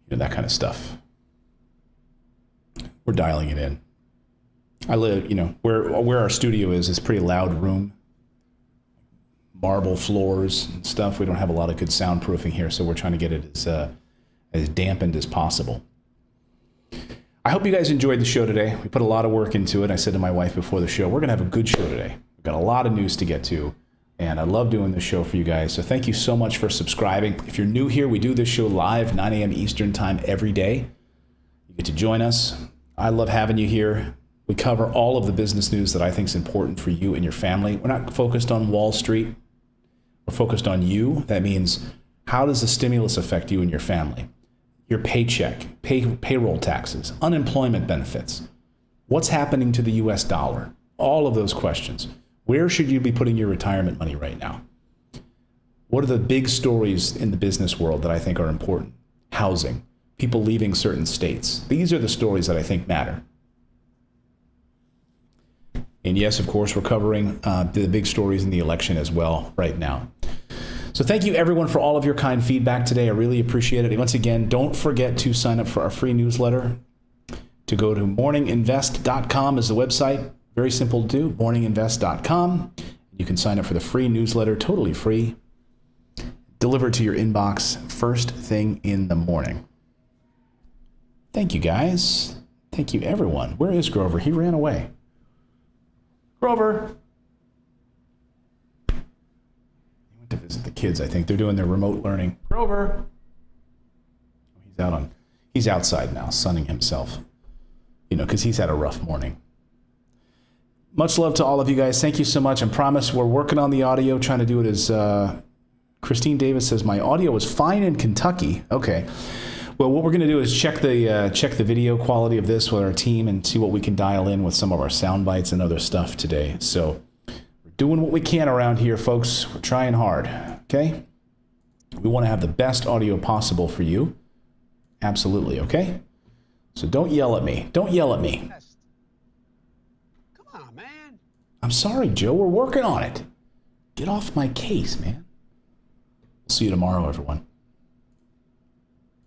that kind of stuff. We're dialing it in. I live, where our studio is a pretty loud room. Marble floors and stuff. We don't have a lot of good soundproofing here, so we're trying to get it as dampened as possible. I hope you guys enjoyed the show today. We put a lot of work into it. I said to my wife before the show, we're going to have a good show today. We've got a lot of news to get to, and I love doing this show for you guys. So thank you so much for subscribing. If you're new here, we do this show live, 9 a.m. Eastern time every day. You get to join us. I love having you here. We cover all of the business news that I think is important for you and your family. We're not focused on Wall Street. We're focused on you. That means, how does the stimulus affect you and your family? Your paycheck, payroll taxes, unemployment benefits. What's happening to the U.S. dollar? All of those questions. Where should you be putting your retirement money right now? What are the big stories in the business world that I think are important? Housing, people leaving certain states. These are the stories that I think matter. And yes, of course, we're covering the big stories in the election as well right now. So thank you, everyone, for all of your kind feedback today. I really appreciate it. And once again, don't forget to sign up for our free newsletter. To go to morninginvest.com is the website. Very simple to do, morninginvest.com. You can sign up for the free newsletter, totally free, delivered to your inbox first thing in the morning. Thank you, guys. Thank you, everyone. Where is Grover? He ran away. Grover. He went to visit the kids, I think. They're doing their remote learning. Grover. He's outside now, sunning himself. Because he's had a rough morning. Much love to all of you guys. Thank you so much. I promise we're working on the audio, trying to do it as Christine Davis says, my audio was fine in Kentucky. Okay. Well, what we're going to do is check the video quality of this with our team and see what we can dial in with some of our sound bites and other stuff today. So we're doing what we can around here, folks. We're trying hard, okay? We want to have the best audio possible for you. Absolutely, okay? So don't yell at me. Don't yell at me. Come on, man. I'm sorry, Joe. We're working on it. Get off my case, man. See you tomorrow, everyone.